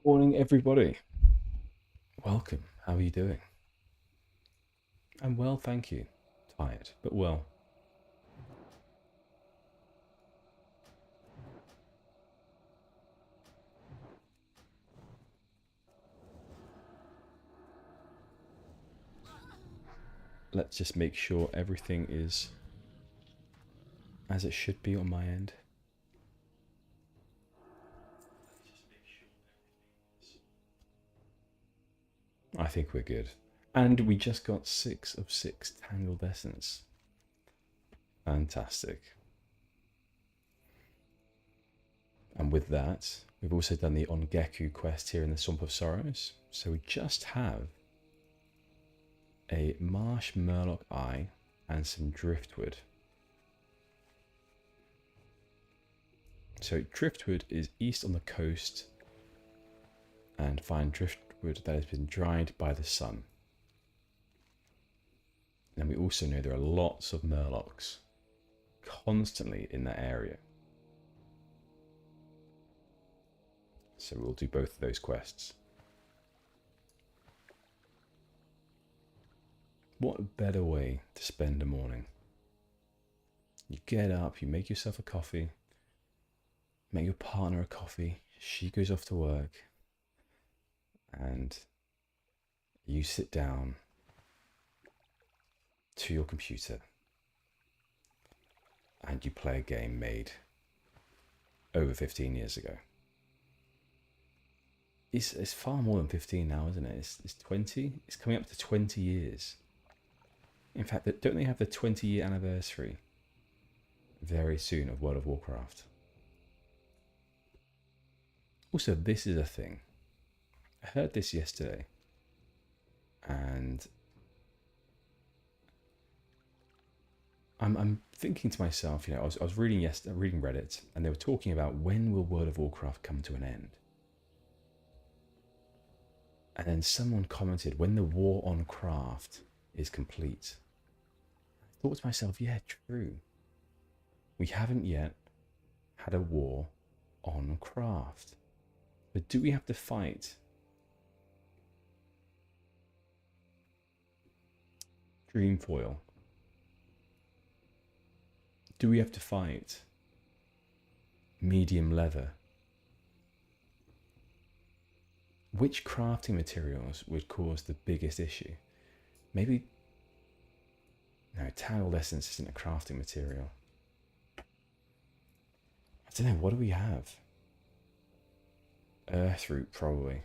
Morning, everybody. Welcome. How are you doing? I'm well, thank you. Tired, but well. Let's just make sure everything is as it should be on my end. I think we're good. And we just got 6 of 6 Tangled Essence. Fantastic. And with that, we've also done the Ongeku quest here in the Swamp of Sorrows. So we just have a Marsh Murloc Eye and some Driftwood. So Driftwood is east on the coast, and find driftwood that has been dried by the sun. And we also know there are lots of Murlocs constantly in that area. So we'll do both of those quests. What better way to spend a morning? You get up, you make yourself a coffee, make your partner a coffee, she goes off to work, and you sit down to your computer and you play a game made over 15 years ago. It's far more than 15 now, isn't it? It's 20. It's coming up to 20 years. In fact, don't they have the 20-year anniversary very soon of World of Warcraft? Also, this is a thing. I heard this yesterday, and I'm thinking to myself, I was reading Reddit, and they were talking about when will World of Warcraft come to an end. And then someone commented, when the war on craft is complete. I thought to myself, yeah, true. We haven't yet had a war on craft. But do we have to fight Dreamfoil? Do we have to fight medium leather? Which crafting materials would cause the biggest issue? Maybe... No, Tangled Essence isn't a crafting material. I don't know, what do we have? Earthroot, probably.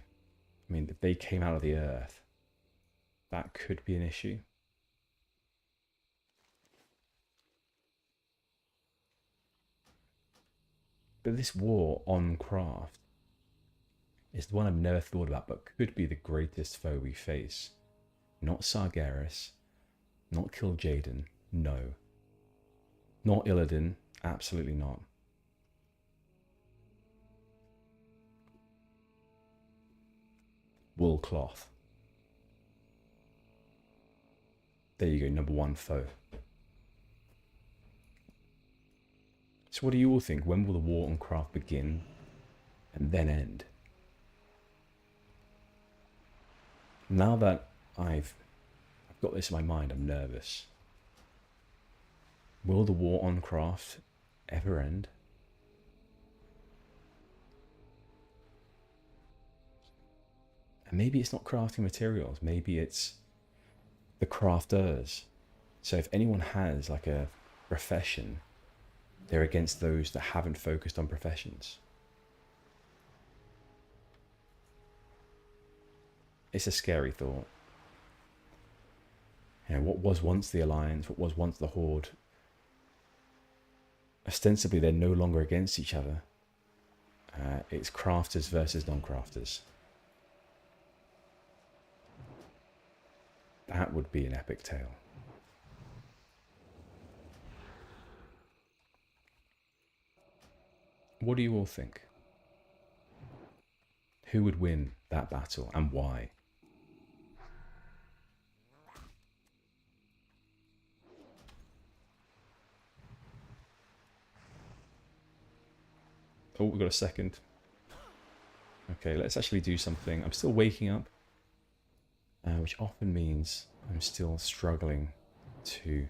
I mean, if they came out of the earth, that could be an issue. But this war on craft is the one I've never thought about, but could be the greatest foe we face. Not Sargeras, not Kil'jaeden, no. Not Illidan, absolutely not. Wool cloth. There you go, number 1 foe. So what do you all think? When will the war on craft begin and then end? Now that I've got this in my mind, I'm nervous. Will the war on craft ever end? And maybe it's not crafting materials, maybe it's the crafters. So if anyone has like a profession, they're against those that haven't focused on professions. It's a scary thought. What was once the Alliance, what was once the Horde, ostensibly they're no longer against each other. It's crafters versus non-crafters. That would be an epic tale. What do you all think? Who would win that battle and why? Oh, we've got a second. Okay, let's actually do something. I'm still waking up, which often means I'm still struggling to...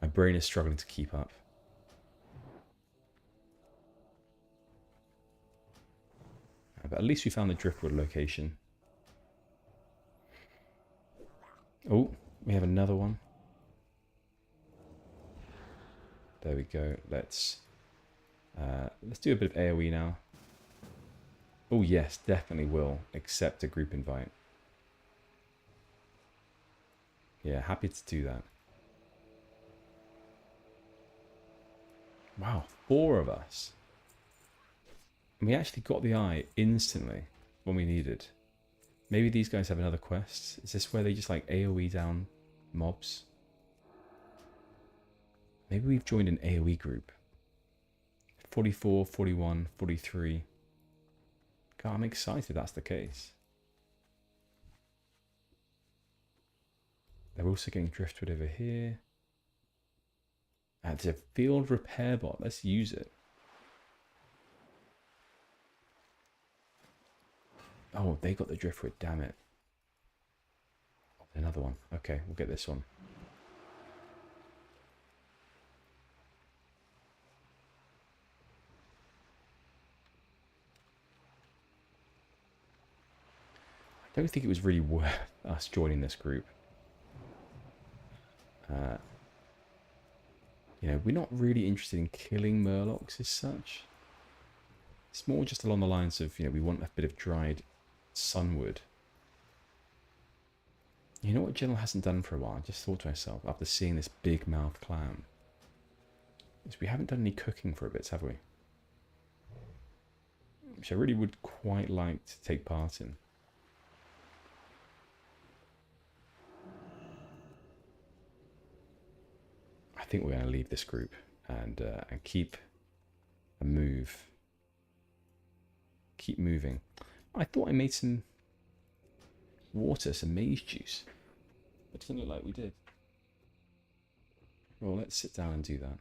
My brain is struggling to keep up. But at least we found the driftwood location. Oh, we have another one. There we go. Let's do a bit of AoE now. Oh yes, definitely will accept a group invite. Yeah, happy to do that. Wow, 4 of us. And we actually got the eye instantly when we needed. Maybe these guys have another quest. Is this where they just like AoE down mobs? Maybe we've joined an AoE group. 44, 41, 43. God, I'm excited that's the case. They're also getting driftwood over here. There's a field repair bot. Let's use it. Oh, they got the driftwood. Damn it. Another one. Okay, we'll get this one. I don't think it was really worth us joining this group. You know, we're not really interested in killing murlocs as such. It's more just along the lines of, you know, we want a bit of dried sunwood. You know what Gennal hasn't done for a while? I just thought to myself, after seeing this big mouth clam, is we haven't done any cooking for a bit, have we? Which I really would quite like to take part in. I think we're going to leave this group and keep a move. Keep moving. I thought I made some water, some mage juice. It doesn't look like we did. Well, let's sit down and do that.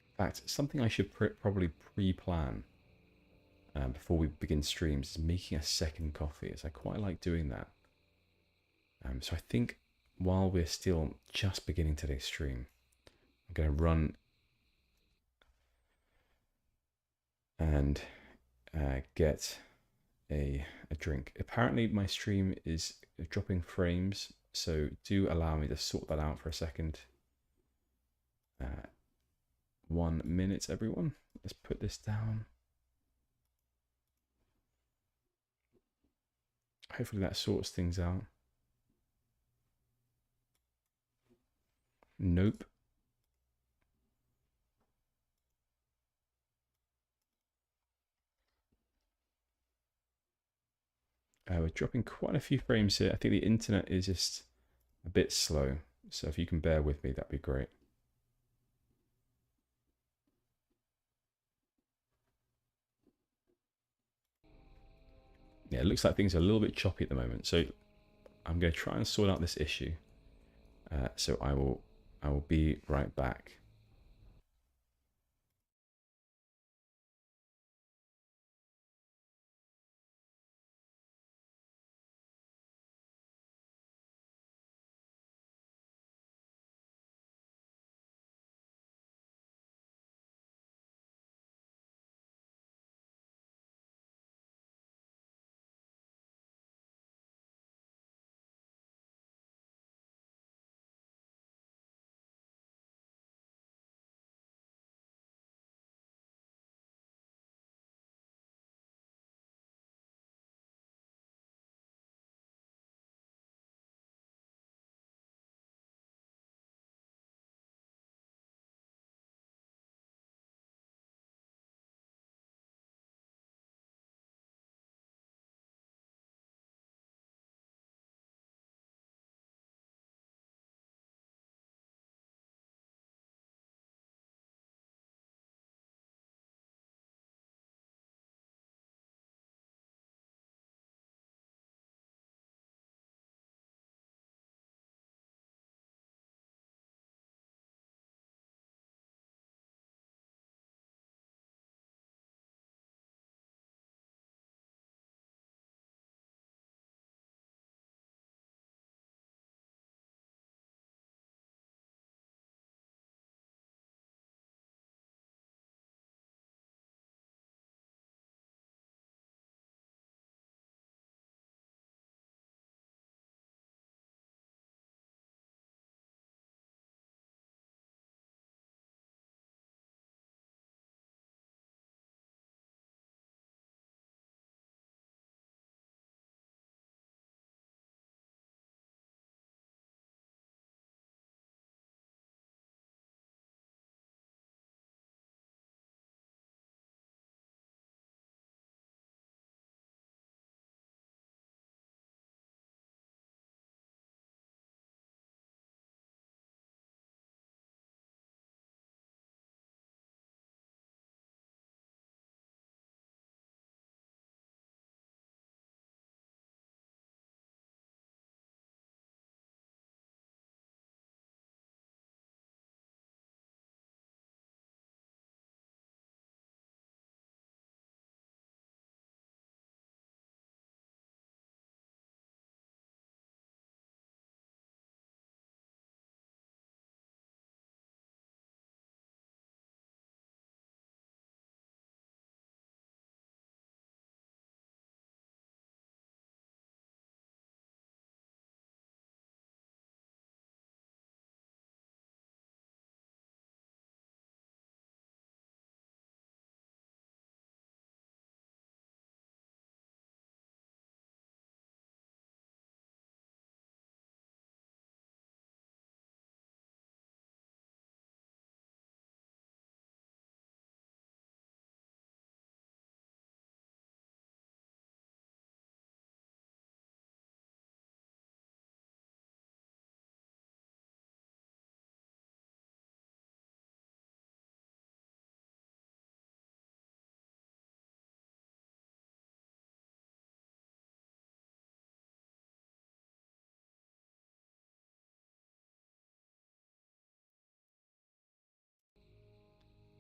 In fact, something I should probably pre-plan before we begin streams is making a second coffee, as I quite like doing that. So I think while we're still just beginning today's stream, I'm going to run and get a drink. Apparently my stream is dropping frames, so do allow me to sort that out for a second. 1 minute, everyone. Let's put this down. Hopefully that sorts things out. Nope. We're dropping quite a few frames here. I think the internet is just a bit slow, so if you can bear with me, that'd be great. Yeah, it looks like things are a little bit choppy at the moment, so I'm going to try and sort out this issue. So I will be right back.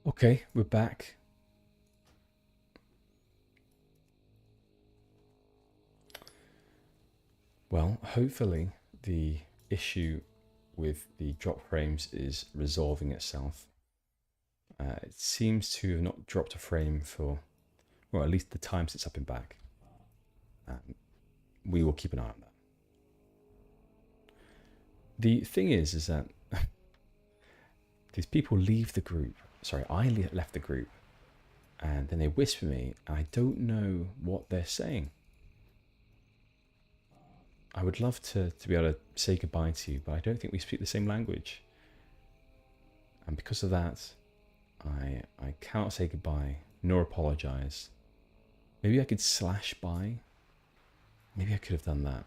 Okay, we're back. Well, hopefully the issue with the drop frames is resolving itself. It seems to have not dropped a frame for, well, at least the time since I've been back. We will keep an eye on that. The thing is that these people leave the group. Sorry, I left the group, and then they whisper me, and I don't know what they're saying. I would love to be able to say goodbye to you, but I don't think we speak the same language. And because of that, I cannot say goodbye, nor apologise. Maybe I could slash by. Maybe I could have done that.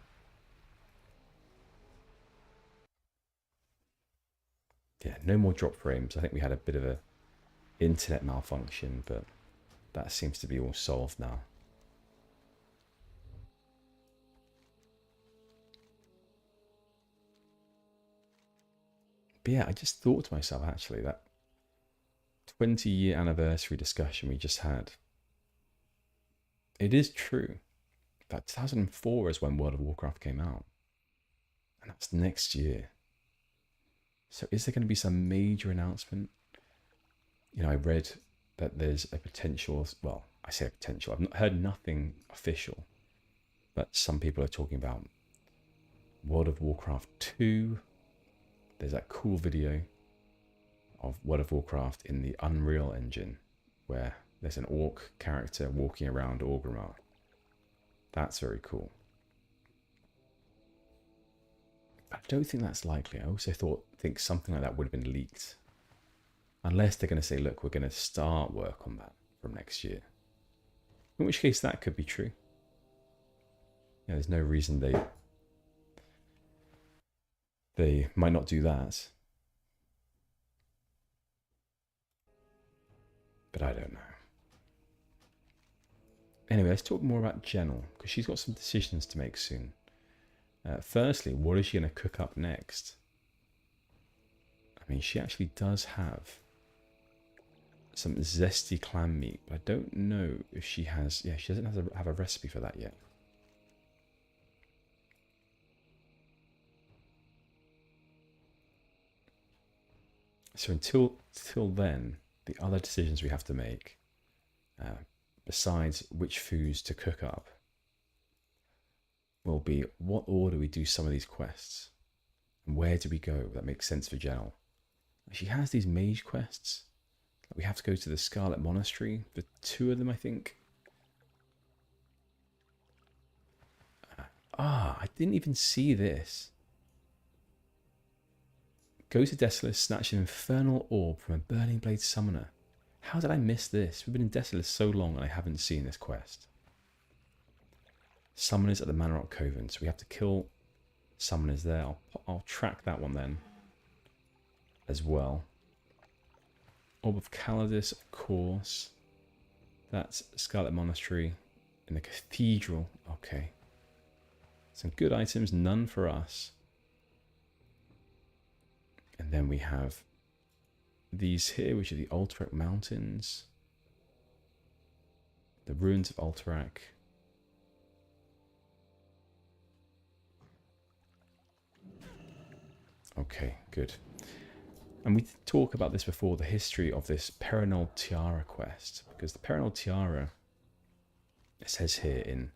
Yeah, no more drop frames. I think we had a bit of a internet malfunction, but that seems to be all solved now. But yeah, I just thought to myself, actually, that 20-year anniversary discussion we just had, it is true that 2004 is when World of Warcraft came out, and that's next year. So is there going to be some major announcement? You know, I read that there's a potential, well, I say a potential, I've not heard nothing official, but some people are talking about World of Warcraft 2. There's that cool video of World of Warcraft in the Unreal Engine where there's an orc character walking around Orgrimmar. That's very cool. But I don't think that's likely. I also think something like that would have been leaked. Unless they're going to say, look, we're going to start work on that from next year. In which case that could be true. Yeah, there's no reason they might not do that. But I don't know. Anyway, let's talk more about Gennal, because she's got some decisions to make soon. Firstly, what is she going to cook up next? I mean, she actually does have some zesty clam meat, but I don't know if she has... Yeah, she doesn't have a recipe for that yet. So until then, the other decisions we have to make, besides which foods to cook up, will be what order we do some of these quests, and where do we go that makes sense for Gennal. She has these mage quests. We have to go to the Scarlet Monastery, the 2 of them, I think. I didn't even see this. Go to Desolace, snatch an infernal orb from a Burning Blade summoner. How did I miss this? We've been in Desolace so long and I haven't seen this quest. Summoners at the Manorock Coven. So we have to kill summoners there. I'll track that one then as well. Orb of Calidus, of course. That's Scarlet Monastery in the Cathedral. Okay. Some good items, none for us. And then we have these here, which are the Alterac Mountains. The Ruins of Alterac. Okay, good. And we did talk about this before, the history of this Perenol Tiara quest. Because the Perenol Tiara, it says here in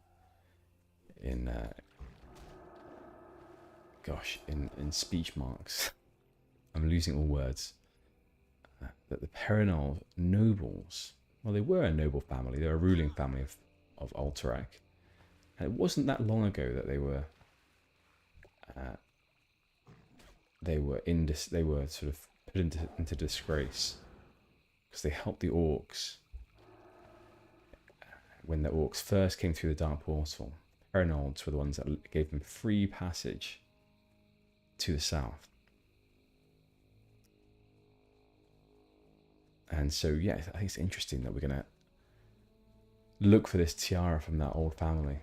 speech marks, I'm losing all words, that the Perenol nobles, well, they were a noble family, they were a ruling family of Alterac. And it wasn't that long ago that they were sort of put into disgrace because they helped the orcs when the orcs first came through the Dark Portal. Perenolds were the ones that gave them free passage to the south. And so, yeah, I think it's interesting that we're going to look for this tiara from that old family.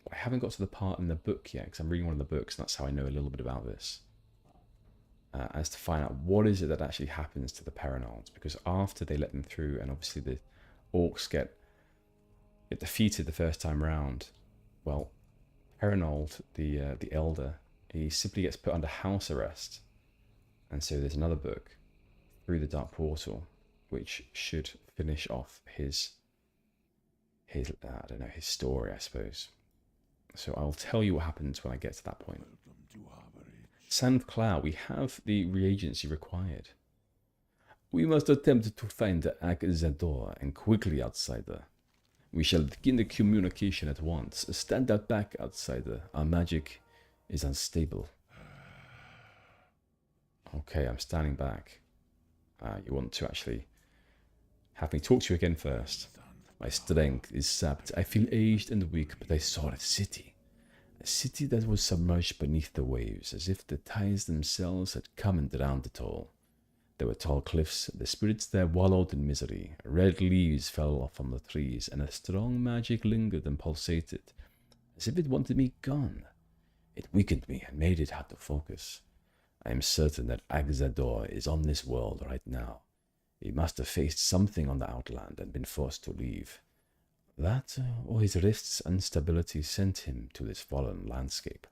I haven't got to the part in the book yet because I'm reading one of the books and that's how I know a little bit about this. as to find out what is it that actually happens to the Paranolds. Because after they let them through, and obviously the orcs get defeated the first time round, well, Paranold, the elder, he simply gets put under house arrest. And so there's another book, Through the Dark Portal, which should finish off his I don't know, his story, I suppose. So I'll tell you what happens when I get to that point. Sand of Cloud, we have the reagency required. We must attempt to find the Azeroth and quickly, outsider. We shall begin the communication at once. Stand out back, outsider. Our magic is unstable. Okay, I'm standing back. You want to actually have me talk to you again first. My strength is sapped. I feel aged and weak, but I saw a city. A city that was submerged beneath the waves, as if the tides themselves had come and drowned it all. There were tall cliffs, the spirits there wallowed in misery. Red leaves fell off from the trees, and a strong magic lingered and pulsated, as if it wanted me gone. It weakened me and made it hard to focus. I am certain that Azeroth is on this world right now. He must have faced something on the outland and been forced to leave. That, or his rift's instability sent him to this fallen landscape.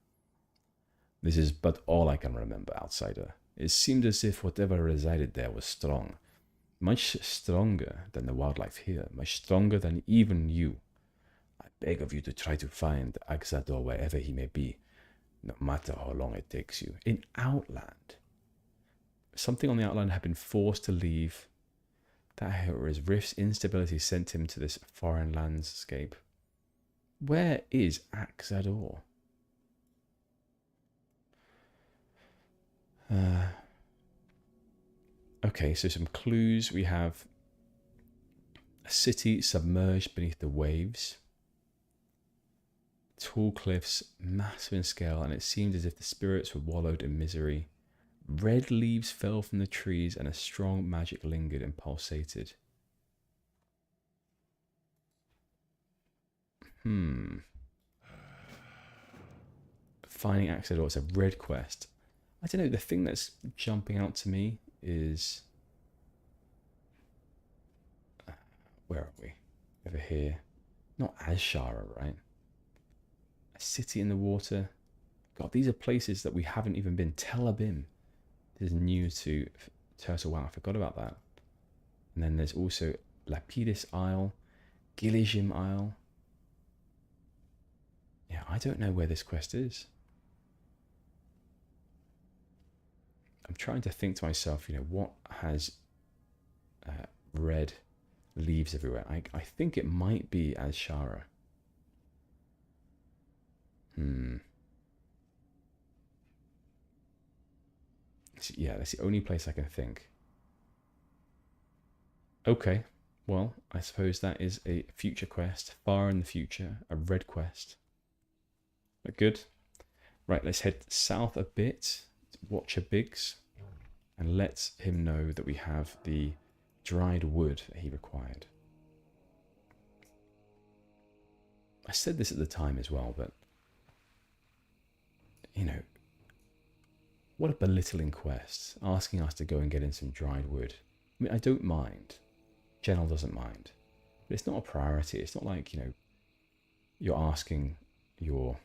This is but all I can remember, outsider. It seemed as if whatever resided there was strong, much stronger than the wildlife here, much stronger than even you. I beg of you to try to find Azeroth wherever he may be, no matter how long it takes you. In Outland. Something on the Outland had been forced to leave. That his rift's instability sent him to this foreign landscape. Where is Azeroth? Okay, so some clues. We have a city submerged beneath the waves. Tall cliffs, massive in scale, and it seemed as if the spirits were wallowed in misery. Red leaves fell from the trees, and a strong magic lingered and pulsated. Finding Azeroth is a red quest. I don't know, the thing that's jumping out to me is... where are we? Over here. Not Azshara, right? A city in the water. God, these are places that we haven't even been. Tel Abyss. This is new to Turtle. Wow, I forgot about that. And then there's also Lapidus Isle, Gillijim Isle. Yeah, I don't know where this quest is. I'm trying to think to myself, you know, what has red leaves everywhere? I think it might be Azshara. Yeah, that's the only place I can think. Okay, well, I suppose that is a future quest, far in the future, a red quest. But good. Right, let's head south a bit, watch a Biggs, and let him know that we have the dried wood that he required. I said this at the time as well, but, you know, what a belittling quest, asking us to go and get in some dried wood. I mean, I don't mind. Gennal doesn't mind. But it's not a priority. It's not like, you know, you're asking your,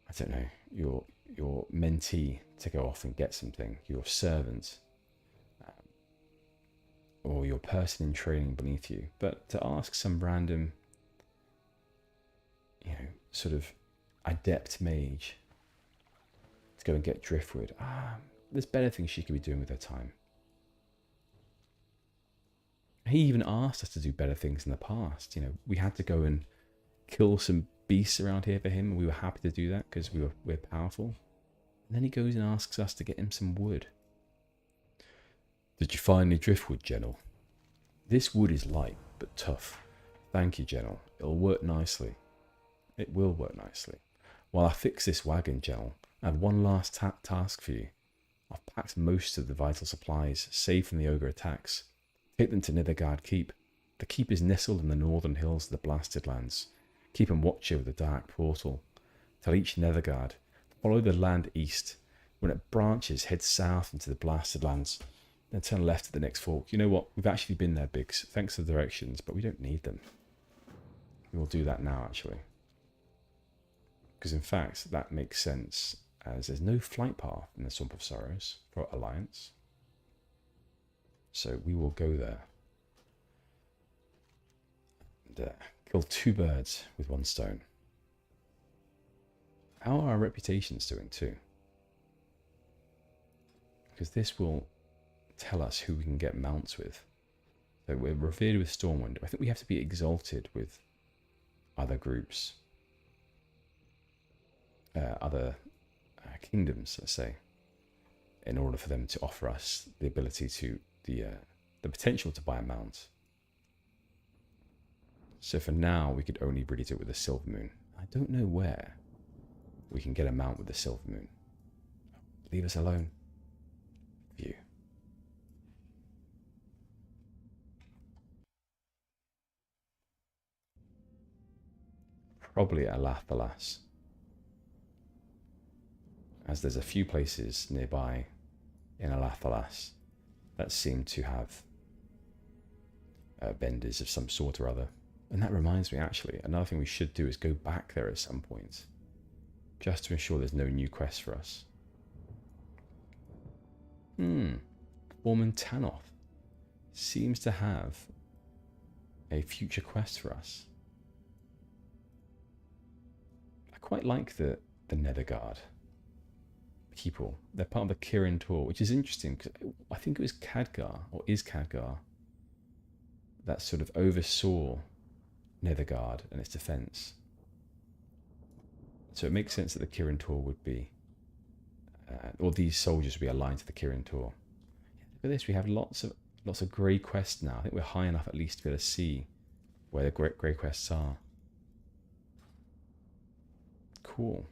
I don't know, your mentee to go off and get something, your servant, or your person in training beneath you. But to ask some random, you know, sort of adept mage to go and get driftwood. There's better things she could be doing with her time. He even asked us to do better things in the past. You know, we had to go and kill some beasts around here for him, and we were happy to do that because we're powerful. And then he goes and asks us to get him some wood. Did you find any driftwood, Gennal? This wood is light, but tough. Thank you, Gennal. It'll work nicely. It will work nicely. While I fix this wagon, Gennal, I have one last task for you. I've packed most of the vital supplies, saved from the ogre attacks. Take them to Nithergard Keep. The keep is nestled in the northern hills of the Blasted Lands. Keep and watch over the dark portal. Tell each Nethergard, follow the land east. when it branches, head south into the blasted lands, then turn left at the next fork. You know what? We've actually been there, Biggs. Thanks for the directions, but we don't need them. We'll do that now, actually. Because in fact, that makes sense, as there's no flight path in the Swamp of Sorrows for Alliance. So we will go there. And kill 2 birds with 1 stone. How are our reputations doing too? Because this will tell us who we can get mounts with. So we're revered with Stormwind. I think we have to be exalted with other groups. Other kingdoms, let's say, in order for them to offer us the ability to, the potential to buy a mount. So for now, we could only really do it with the Silver Moon. I don't know where we can get a mount with the Silver Moon. Leave us alone. View. Probably at Alathalas, as there's a few places nearby in Alathalas that seem to have vendors of some sort or other. And that reminds me, actually, another thing we should do is go back there at some point, just to ensure there's no new quests for us. Foreman Tanoth seems to have a future quest for us. I quite like the Netherguard people. They're part of the Kirin Tor, which is interesting because I think it was Khadgar, or is Khadgar, that sort of oversaw Netherguard and its defense. So it makes sense that the Kirin Tor would be, or these soldiers would be aligned to the Kirin Tor. Look at this, we have lots of grey quests now. I think we're high enough at least to be able to see where the grey quests are. Cool.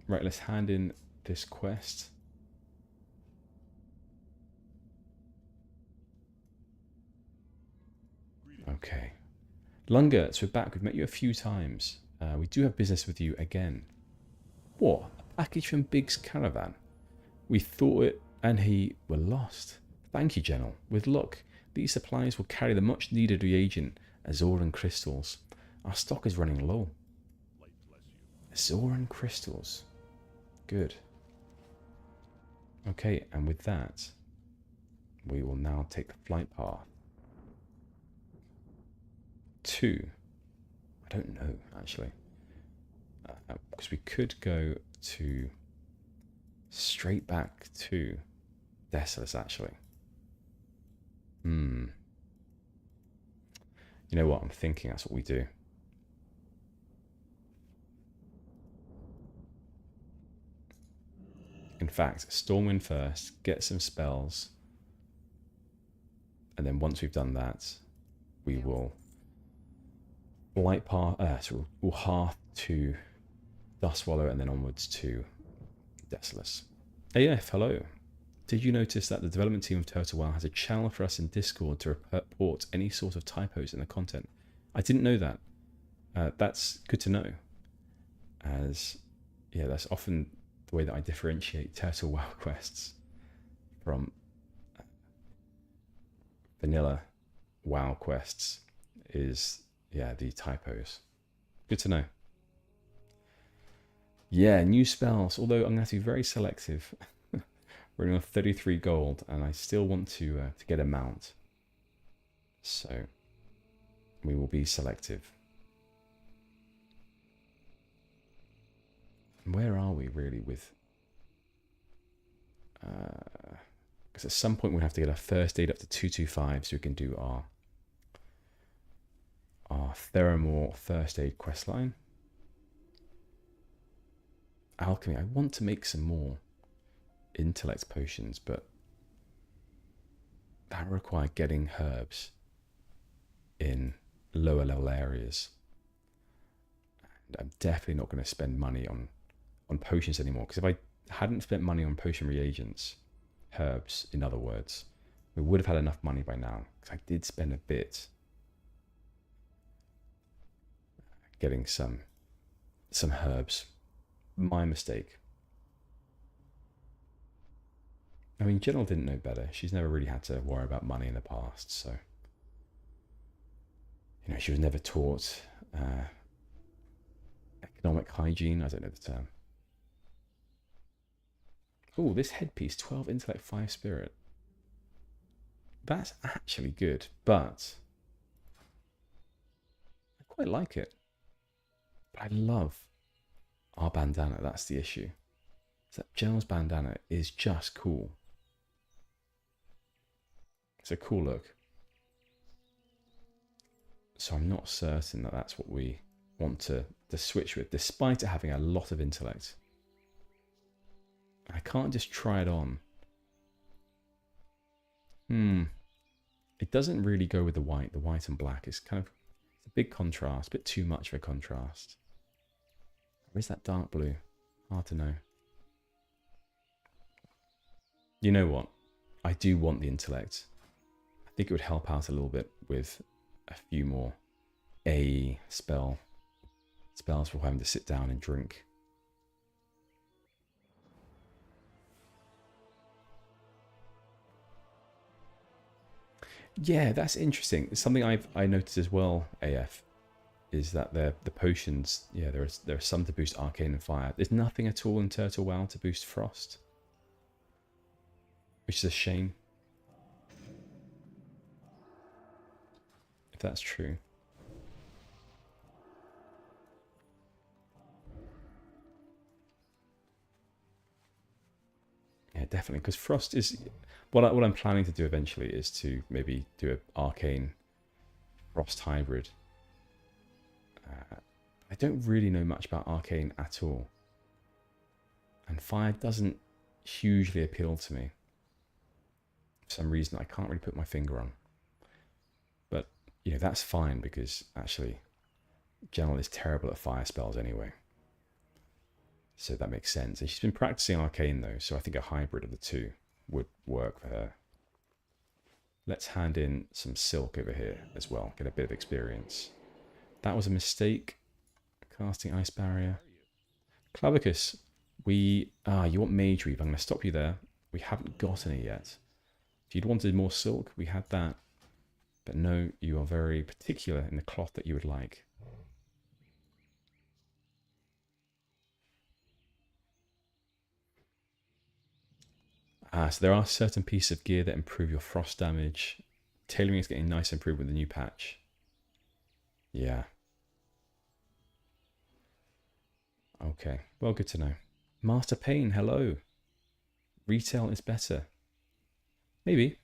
Right, let's hand in this quest. Okay. Lunga, so we're back. We've met you a few times. We do have business with you again. What? A package from Big's caravan? We thought it and he were lost. Thank you, Gennal. With luck, these supplies will carry the much needed reagent, Azoran crystals. Our stock is running low. Azoran crystals. Good. Okay, and with that, we will now take the flight path to, I don't know actually, because we could go to straight back to Desolace actually. You know what, I'm thinking that's what we do. In fact, Stormwind first, get some spells, and then once we've done that, we will light path, so we'll hearth to Dustswallow and then onwards to Desolace. AF, hello. Did you notice that the development team of Turtle Well has a channel for us in Discord to report any sort of typos in the content? I didn't know that. That's good to know, as yeah, that's often the way that I differentiate Turtle WoW quests from vanilla WoW quests is, yeah, the typos. Good to know. Yeah, new spells, although I'm going to have to be very selective. We're on 33 gold, and I still want to get a mount. So we will be selective. Where are we really with... Because at some point we'll have to get our first aid up to 225 so we can do our Theramore first aid questline. Alchemy, I want to make some more intellect potions, but that require getting herbs in lower level areas. And I'm definitely not going to spend money on potions anymore, because if I hadn't spent money on potion reagents, herbs in other words, we would have had enough money by now, because I did spend a bit getting some herbs. My mistake. I mean, Gennal didn't know better. She's never really had to worry about money in the past, so... You know, she was never taught economic hygiene. I don't know the term. Oh, this headpiece, 12 intellect, 5 spirit. That's actually good, but I quite like it. But I love our bandana, that's the issue. So that Gennal's bandana is just cool. It's a cool look. So I'm not certain that that's what we want to switch with, despite it having a lot of intellect. I can't just try it on. It doesn't really go with the white. The white and black is kind of it's a big contrast, a bit too much of a contrast. Where's that dark blue? Hard to know. You know what? I do want the intellect. I think it would help out a little bit with a few more spells for having to sit down and drink. Yeah, that's interesting. It's something I noticed as well, AF, is that the potions, yeah, there are some to boost arcane and fire. There's nothing at all in Turtle WoW to boost frost, which is a shame. If that's true. Yeah, definitely, because frost is what I'm planning to do eventually is to maybe do an arcane frost hybrid. I don't really know much about arcane at all, and fire doesn't hugely appeal to me for some reason I can't really put my finger on. But you know, that's fine, because actually Gennal is terrible at fire spells anyway, so that makes sense. And she's been practicing arcane though, so I think a hybrid of the two would work for her. Let's hand in some silk over here as well, get a bit of experience. That was a mistake. Casting ice barrier. Clavicus, you want Mage Weave. I'm going to stop you there. We haven't gotten it yet. If you'd wanted more silk, we had that. But no, you are very particular in the cloth that you would like. So there are certain pieces of gear that improve your frost damage. Tailoring is getting nice improvement with the new patch. Yeah. Okay, well, good to know. Master Pain, hello. Retail is better. Maybe.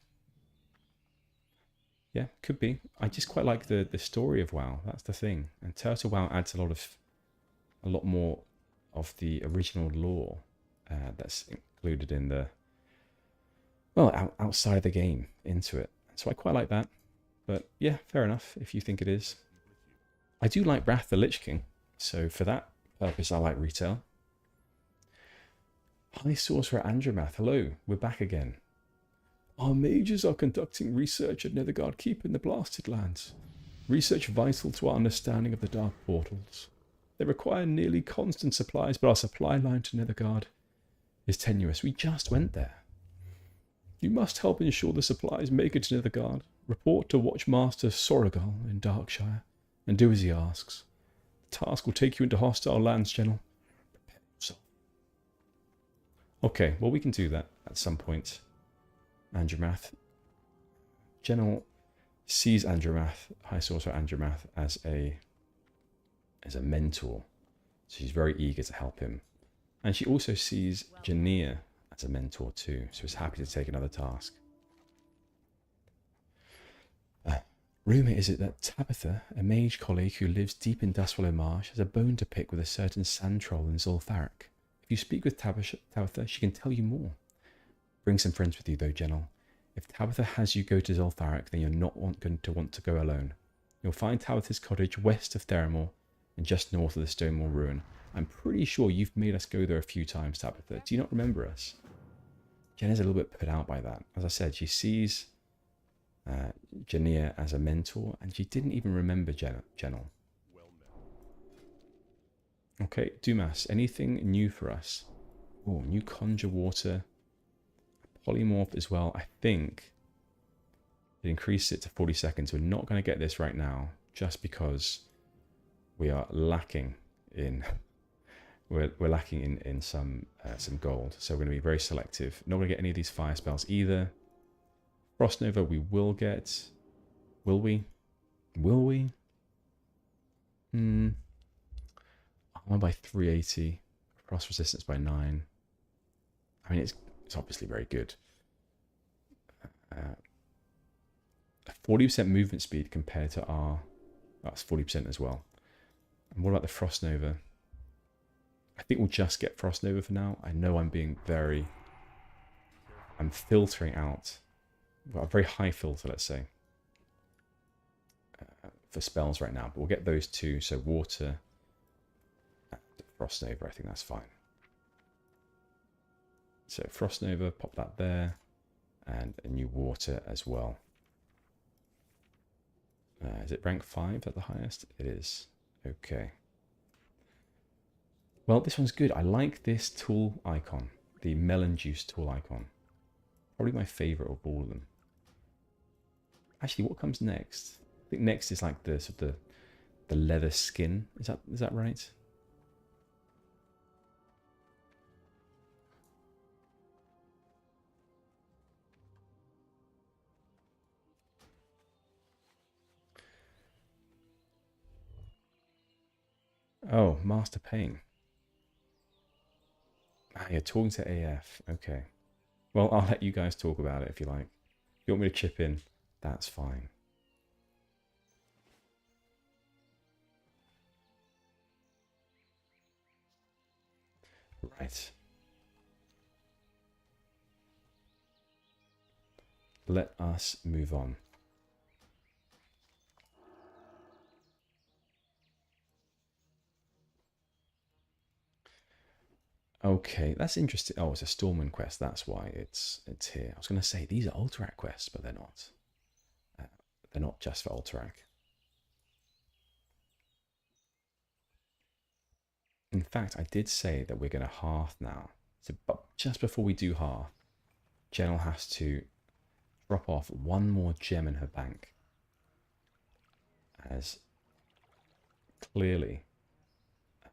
Yeah, could be. I just quite like the story of WoW. That's the thing. And Turtle WoW adds a lot more of the original lore that's included in the outside of the game into it. So I quite like that. But yeah, fair enough if you think it is. I do like Wrath the Lich King, so for that purpose I like retail. High Sorcerer Andromath, hello, we're back again. Our mages are conducting research at Netherguard Keep in the Blasted Lands. Research vital to our understanding of the Dark Portals. They require nearly constant supplies, but our supply line to Netherguard is tenuous. We just went there. You must help ensure the supplies make it to Netherguard. Report to Watchmaster Sorrigal in Darkshire, and do as he asks. The task will take you into hostile lands, Gennal. Prepare yourself. Okay, well, we can do that at some point. Andromath. Gennal sees Andromath, High Sorcerer Andromath, as a mentor. So she's very eager to help him. And she also sees Janir as a mentor too, so she's happy to take another task. Rumour is it that Tabitha, a mage colleague who lives deep in Dustwallow Marsh, has a bone to pick with a certain sand troll in Zul'Farrak. If you speak with Tabitha, she can tell you more. Bring some friends with you though, Gennal. If Tabitha has you go to Zul'Farrak, then you're not going to want to go alone. You'll find Tabitha's cottage west of Theramore and just north of the Stonewall Ruin. I'm pretty sure you've made us go there a few times, Tabitha. Do you not remember us? Jenna's a little bit put out by that. As I said, she sees Janir as a mentor, and she didn't even remember Gennal. Okay, Dumas, anything new for us? Oh, new conjure water, Polymorph as well. I think it increased it to 40 seconds. We're not going to get this right now just because we are lacking in we're lacking in some gold. So we're going to be very selective. Not going to get any of these fire spells either. Frost Nova we will get. Will we? Will we? Armor by 380. Frost resistance by 9. I mean, it's obviously very good. 40% movement speed compared to our... That's 40% as well. And what about the Frost Nova? I think we'll just get Frost Nova for now. I know I'm being very... I'm filtering out... Well, a very high filter, let's say. For spells right now. But we'll get those two. So water and Frost Nova. I think that's fine. So Frost Nova, pop that there. And a new water as well. Is it rank 5 at the highest? It is. Okay. Well, this one's good. I like this tool icon. The melon juice tool icon. Probably my favorite of all of them. Actually, what comes next? I think next is like the sort of the leather skin. Is that right? Oh, Master Pain. Ah, you're talking to AF. Okay. Well, I'll let you guys talk about it if you like. If you want me to chip in, that's fine. Right. Let us move on. Okay, that's interesting. Oh, it's a Stormwind quest. That's why it's here. I was going to say these are Alterac quests, but they're not. They're not just for Alterac. In fact, I did say that we're going to hearth now. So, but just before we do hearth, Gennal has to drop off one more gem in her bank. As clearly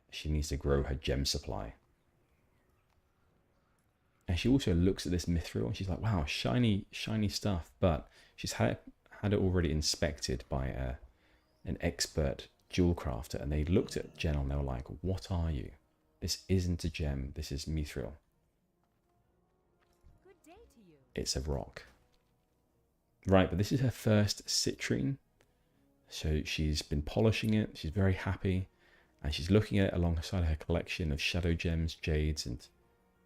she needs to grow her gem supply. And she also looks at this mithril and she's like, wow, shiny, shiny stuff. But she's had it already inspected by an expert jewel crafter. And they looked at Gennal and they were like, what are you? This isn't a gem. This is mithril. Good day to you. It's a rock. Right, but this is her first citrine. So she's been polishing it. She's very happy. And she's looking at it alongside her collection of shadow gems, jades, and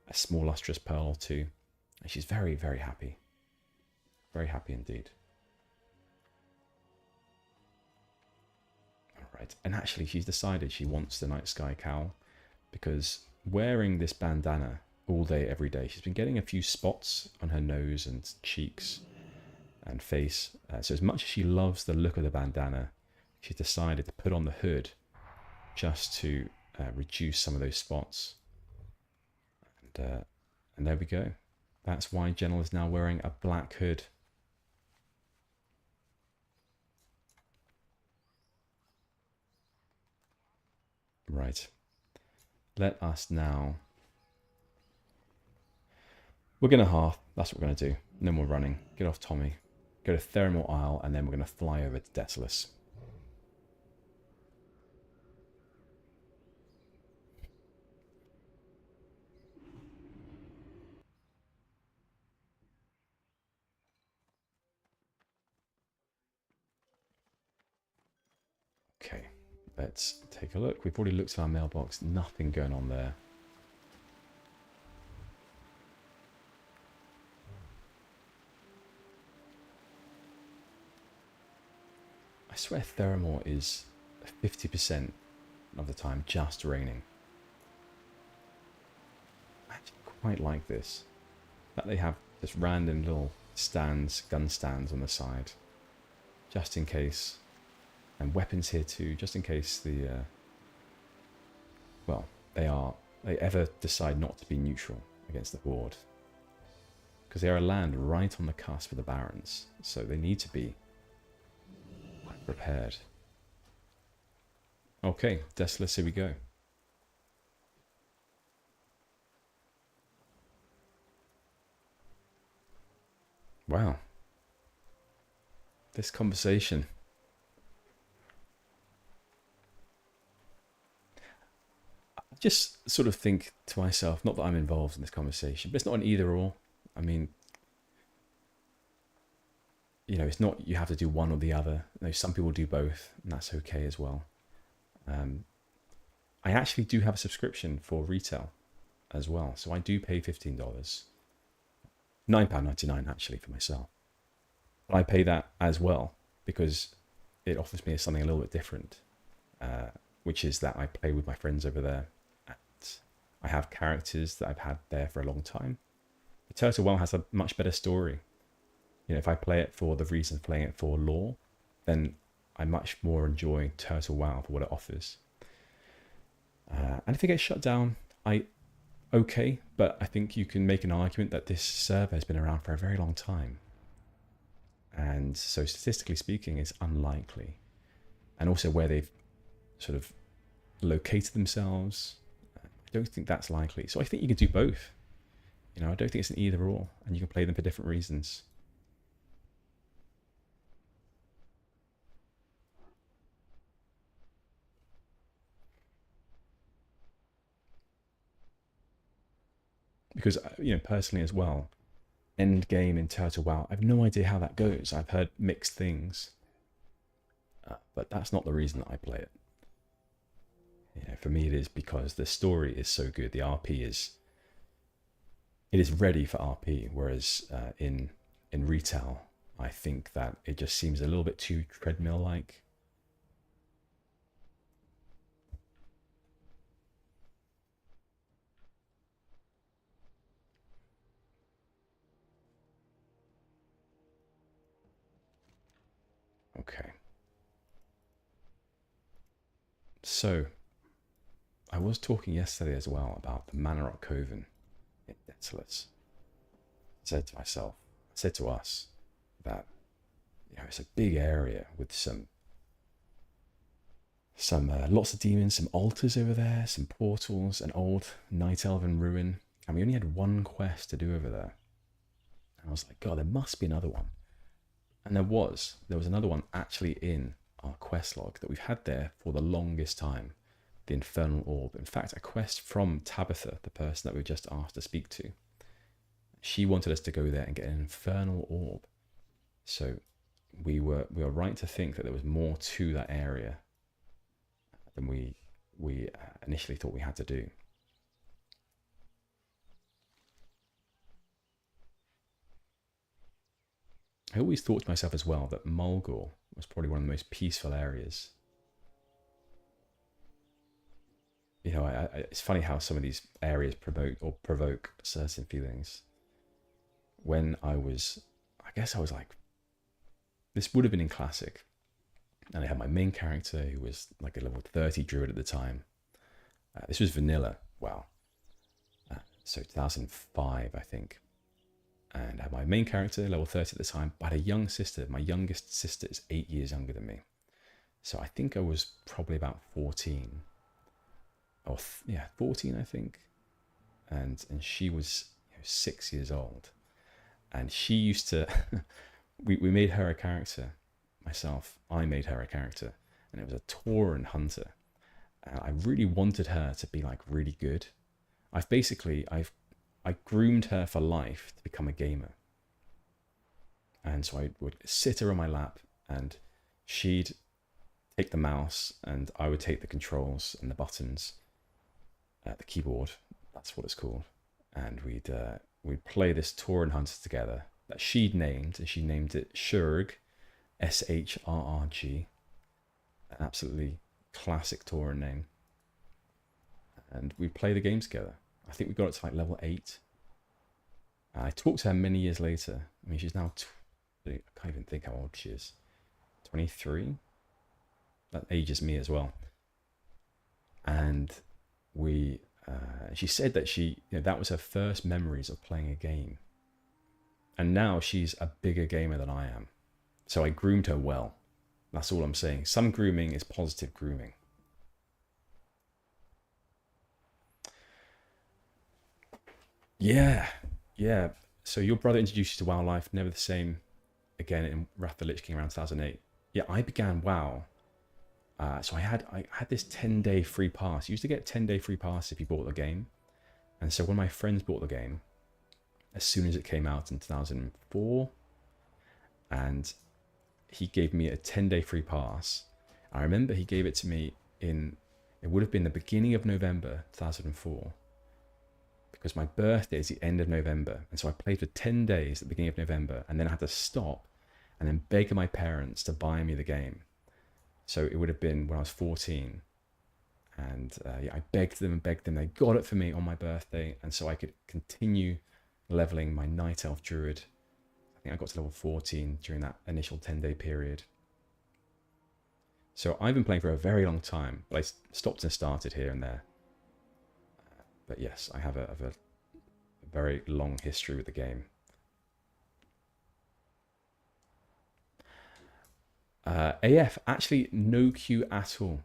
a small lustrous pearl or two. And she's very, very happy. Very happy indeed. Alright, and actually she's decided she wants the night sky cowl because wearing this bandana all day, every day, she's been getting a few spots on her nose and cheeks and face. So as much as she loves the look of the bandana, she's decided to put on the hood just to reduce some of those spots. And there we go. That's why Gennal is now wearing a black hood. Right. Let us now... We're going to hearth. That's what we're going to do. No more running. Get off Tommy. Go to Theramore Isle, and then we're going to fly over to Desolace. Okay, let's take a look. We've already looked at our mailbox. Nothing going on there. I swear Theramore is 50% of the time just raining. I actually quite like this. That they have just random little stands, gun stands on the side. Just in case. And weapons here too, just in case the... well, they ever decide not to be neutral against the Horde. because they are a land right on the cusp of the Barrens, so they need to be prepared. Okay, Desolace, here we go. Wow. This conversation. I just sort of think to myself, not that I'm involved in this conversation, but it's not an either or. I mean, you know, it's not you have to do one or the other. You know, some people do both, and that's okay as well. I actually do have a subscription for retail as well, so I do pay $15, £9.99 actually for myself. But I pay that as well because it offers me something a little bit different, which is that I play with my friends over there. And I have characters that I've had there for a long time. The Turtle Well has a much better story. You know, if I play it for the reason of playing it for lore, then I much more enjoy Turtle Well for what it offers. And if it gets shut down, okay, but I think you can make an argument that this server has been around for a very long time. And so statistically speaking, it's unlikely. And also where they've sort of located themselves, I don't think that's likely. So I think you can do both. You know, I don't think it's an either or, and you can play them for different reasons. Because, you know, personally as well, end game in Turtle Well, I have no idea how that goes. I've heard mixed things, but that's not the reason that I play it. You know, for me, it is because the story is so good. The RP is ready for RP, whereas in retail, I think that it just seems a little bit too treadmill-like. Okay. So, I was talking yesterday as well about the Manorock Coven in Desolace. I said to myself, I said to us that, you know, it's a big area with some lots of demons, some altars over there, some portals, an old night elven ruin, and we only had one quest to do over there. And I was like, God, there must be another one. And there was another one actually in our quest log that we've had there for the longest time, the Infernal Orb. In fact, a quest from Tabitha, the person that we just asked to speak to. She wanted us to go there and get an Infernal Orb. So we were right to think that there was more to that area than we initially thought we had to do. I always thought to myself as well that Mulgore was probably one of the most peaceful areas. You know, it's funny how some of these areas provoke certain feelings. When I guess I was like, this would have been in Classic, and I had my main character who was like a level 30 druid at the time. This was vanilla, wow. So 2005, I think. And I had my main character, level 30 at the time, but I had a young sister. My youngest sister is 8 years younger than me. So I think I was probably about 14. 14, I think. And she was 6 years old. And she used to, we made her a character, myself. I made her a character. And it was a Tauren hunter. And I really wanted her to be like really good. I groomed her for life to become a gamer. And so I would sit her on my lap and she'd take the mouse and I would take the controls and the buttons, the keyboard, that's what it's called. And we'd play this Tauren Hunter together that she'd named, and she named it Shurg, Shrrg, an absolutely classic Tauren name. And we'd play the game together. I think we got it to like level 8. I talked to her many years later. I mean, she's now, I can't even think how old she is. 23? That ages me as well. And she said that that was her first memories of playing a game. And now she's a bigger gamer than I am. So I groomed her well. That's all I'm saying. Some grooming is positive grooming. Yeah, yeah. So your brother introduced you to WoW Life, never the same again in Wrath of the Lich King around 2008. Yeah, I began WoW. So I had this 10-day free pass. You used to get 10-day free pass if you bought the game. And so when my friends bought the game, as soon as it came out in 2004, and he gave me a 10-day free pass. I remember he gave it to me in, it would have been the beginning of November 2004, because my birthday is the end of November. And so I played for 10 days at the beginning of November, and then I had to stop and then beg my parents to buy me the game. So it would have been when I was 14. And yeah, I begged them and begged them. They got it for me on my birthday. And so I could continue leveling my Night Elf Druid. I think I got to level 14 during that initial 10-day period. So I've been playing for a very long time, but I stopped and started here and there. But yes, I have a very long history with the game. AF, actually no queue at all.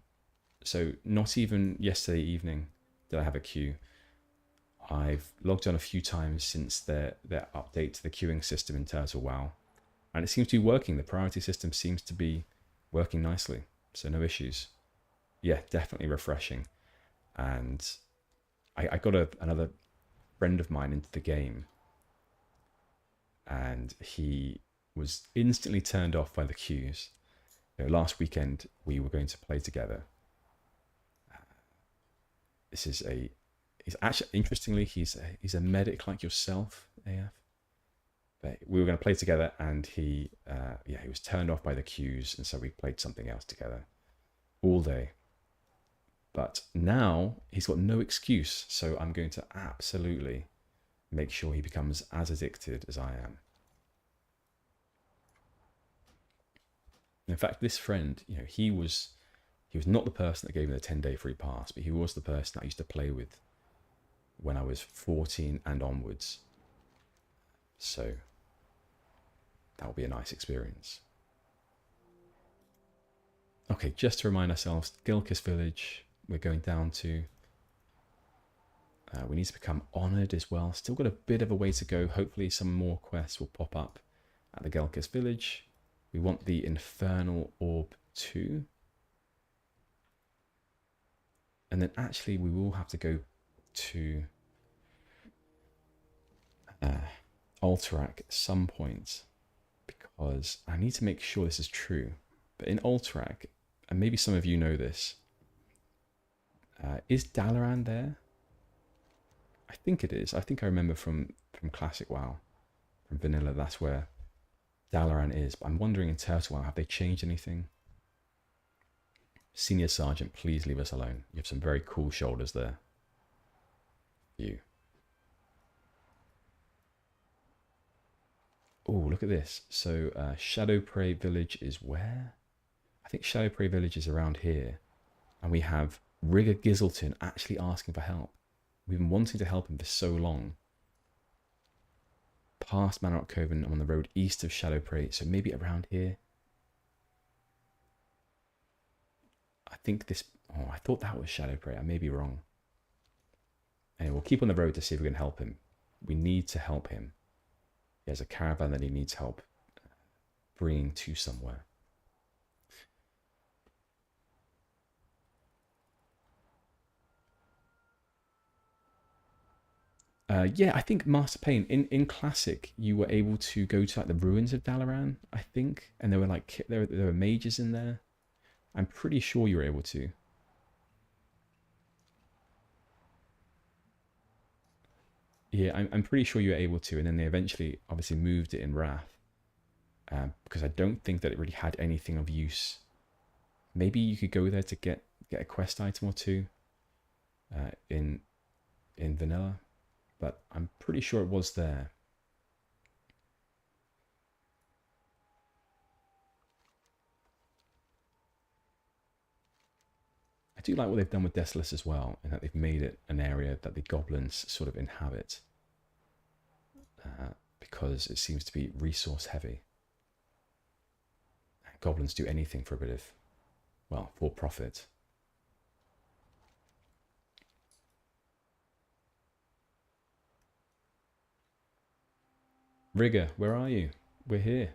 So not even yesterday evening did I have a queue. I've logged on a few times since their update to the queuing system in Turtle WoW, and it seems to be working. The priority system seems to be working nicely, so no issues. Yeah, definitely refreshing. And I got another friend of mine into the game, and he was instantly turned off by the queues. You know, last weekend we were going to play together. This is he's actually, interestingly, he's a medic like yourself, AF. But we were going to play together, and he was turned off by the queues, and so we played something else together all day. But now he's got no excuse, so I'm going to absolutely make sure he becomes as addicted as I am. In fact, this friend, you know, he was not the person that gave me the 10-day free pass, but he was the person that I used to play with when I was 14 and onwards. So that will be a nice experience. Okay, just to remind ourselves, Gilkis Village, we're going down to. We need to become honoured as well. Still got a bit of a way to go. Hopefully some more quests will pop up at the Gilkis Village. We want the Infernal Orb too. And then actually we will have to go to Alterac at some point, because I need to make sure this is true. But in Alterac, and maybe some of you know this, is Dalaran there? I think it is. I think I remember from Classic WoW, from Vanilla, that's where Dalaran is. But I'm wondering in Turtle WoW, have they changed anything? Senior Sergeant, please leave us alone. You have some very cool shoulders there. You. Oh, look at this. So Shadowprey Village is where? I think Shadowprey Village is around here. And we have Rigger Gizzleton actually asking for help. We've been wanting to help him for so long. Past Manorock Coven, I'm on the road east of Shadowprey, so maybe around here. I think this. Oh, I thought that was Shadowprey. I may be wrong. Anyway, we'll keep on the road to see if we can help him. We need to help him. He has a caravan that he needs help bringing to somewhere. Yeah, I think Master Pain in Classic, you were able to go to like the ruins of Dalaran, I think, and there were like there were mages in there. I'm pretty sure you were able to. Yeah, I'm pretty sure you were able to, and then they eventually obviously moved it in Wrath, because I don't think that it really had anything of use. Maybe you could go there to get a quest item or two in Vanilla, but I'm pretty sure it was there. I do like what they've done with Desolace as well, and that they've made it an area that the goblins sort of inhabit. because it seems to be resource heavy. Goblins do anything for a bit of, well, for profit. Rigger, where are you? We're here.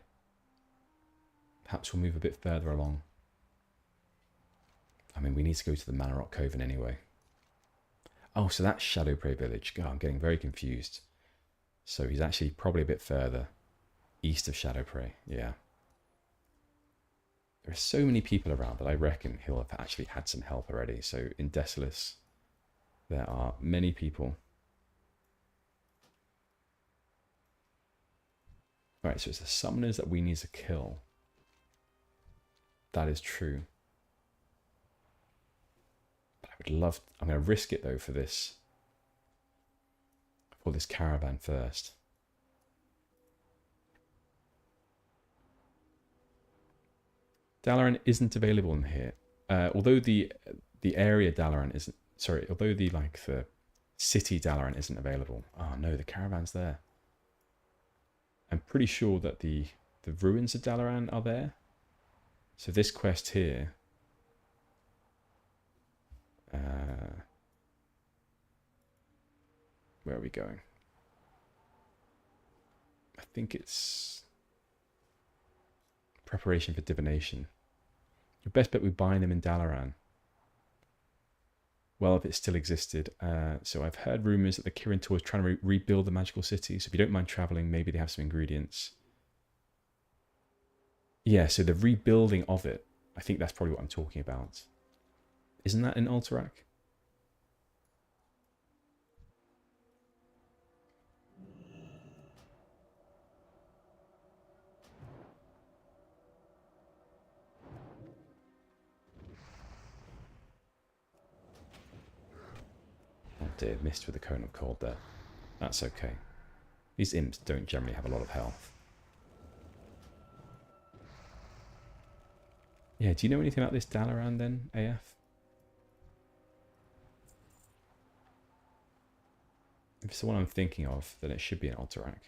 Perhaps we'll move a bit further along. I mean, we need to go to the Manorock Coven anyway. Oh, so that's Shadowprey Village. God, I'm getting very confused. So he's actually probably a bit further east of Shadowprey. Yeah. There are so many people around that I reckon he'll have actually had some help already. So in Desolace, there are many people. Right, so it's the summoners that we need to kill. That is true. But I would love... I'm going to risk it, though, for this caravan first. Dalaran isn't available in here. Although the area Dalaran isn't... Sorry, although the city Dalaran isn't available. Oh, no, the caravan's there. I'm pretty sure that the ruins of Dalaran are there. So this quest here... where are we going? I think it's preparation for divination. Your best bet would bind them in Dalaran. Well, if it still existed. So I've heard rumours that the Kirin Tor is trying to rebuild the magical city. So if you don't mind travelling, maybe they have some ingredients. Yeah, so the rebuilding of it, I think that's probably what I'm talking about. Isn't that in Alterac? Oh dear, missed with the Cone of Cold there. That's okay. These imps don't generally have a lot of health. Yeah, do you know anything about this Dalaran then, AF? If it's the one I'm thinking of, then it should be an Alterac.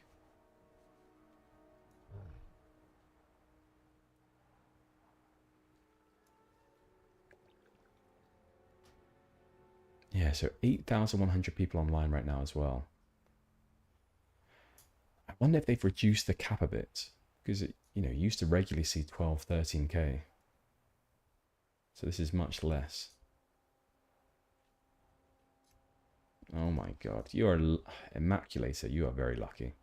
Yeah, so 8,100 people online right now as well. I wonder if they've reduced the cap a bit, because it, used to regularly see 12, 13k. So this is much less. Oh my god, you are Immaculator, you are very lucky.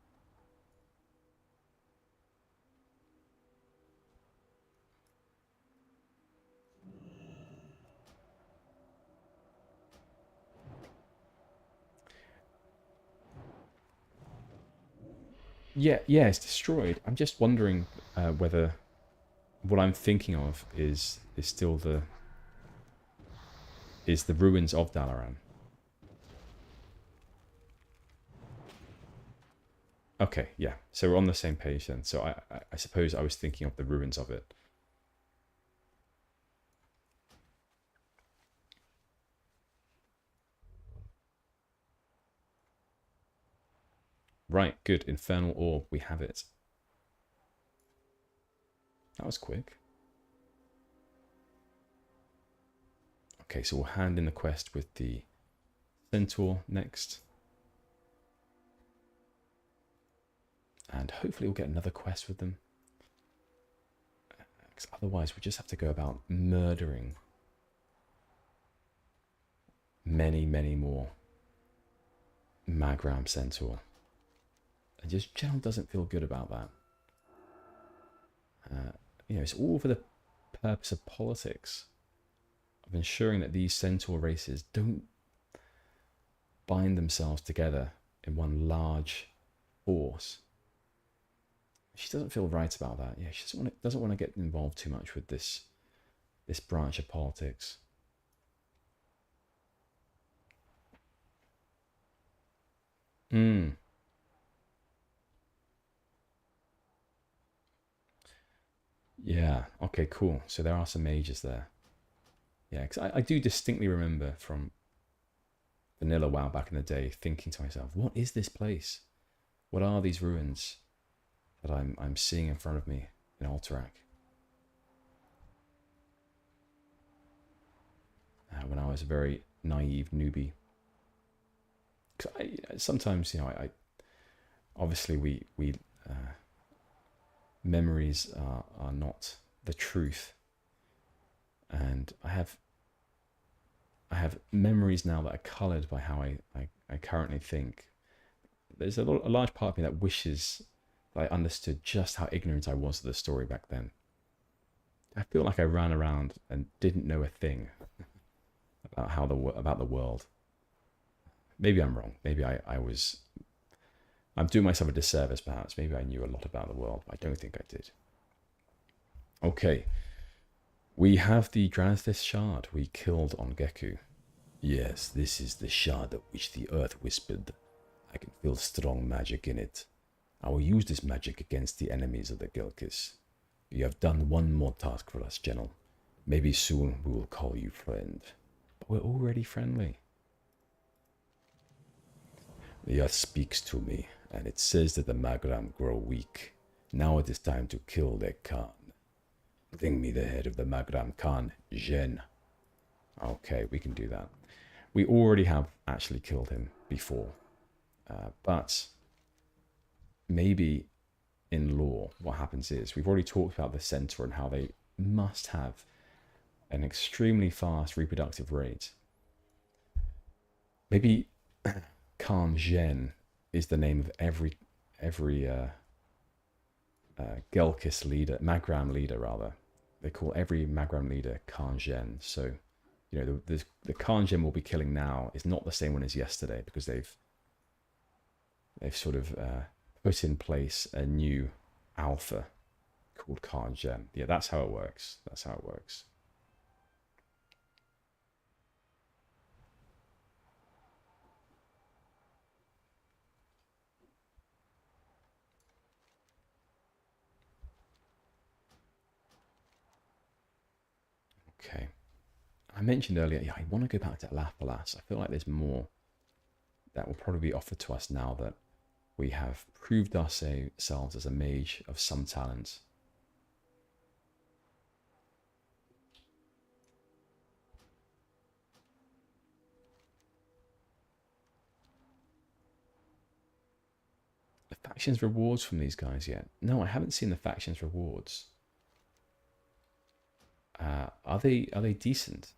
Yeah, it's destroyed. I'm just wondering whether what I'm thinking of is still the ruins of Dalaran. Okay, yeah. So we're on the same page then. So I suppose I was thinking of the ruins of it. Right, good. Infernal Orb, we have it. That was quick. Okay, so we'll hand in the quest with the Centaur next. And hopefully we'll get another quest with them. Because otherwise we just have to go about murdering many, many more Magram Centaur. And just Gennal doesn't feel good about that. It's all for the purpose of politics, of ensuring that these Centaur races don't bind themselves together in one large force. She doesn't feel right about that. Yeah, she doesn't want to get involved too much with this branch of politics. Yeah, okay, cool. So there are some mages there. Yeah, because I do distinctly remember from vanilla WoW back in the day thinking to myself, what is this place? What are these ruins that I'm seeing in front of me in Alterac? When I was a very naive newbie. Sometimes, you know, I obviously we memories are not the truth, and I have memories now that are coloured by how I currently think. There's a large part of me that wishes that I understood just how ignorant I was of the story back then. I feel like I ran around and didn't know a thing about the world. Maybe I'm wrong. Maybe I'm doing myself a disservice, perhaps. Maybe I knew a lot about the world, but I don't think I did. Okay. We have the Dranathis shard we killed on Geku. Yes, this is the shard of which the earth whispered. I can feel strong magic in it. I will use this magic against the enemies of the Gelkis. You have done one more task for us, Gennal. Maybe soon we will call you friend. But we're already friendly. The earth speaks to me, and it says that the Magram grow weak. Now it is time to kill their Khan. Bring me the head of the Magram Khan, Gen. Okay, we can do that. We already have actually killed him before. But maybe in lore, what happens is, we've already talked about the centaur and how they must have an extremely fast reproductive rate. Maybe Khan Gen is the name of every Gelkis leader, Magram leader rather. They call every Magram leader Khan Gen. So, you know, the Khan Gen we'll be killing now is not the same one as yesterday, because they've sort of put in place a new alpha called Khan Gen. Yeah, that's how it works. That's how it works. Okay. I mentioned earlier, yeah, I want to go back to Lapalas. I feel like there's more that will probably be offered to us now that we have proved ourselves as a mage of some talent. The factions rewards from these guys yet? No, I haven't seen the factions rewards. Are they decent?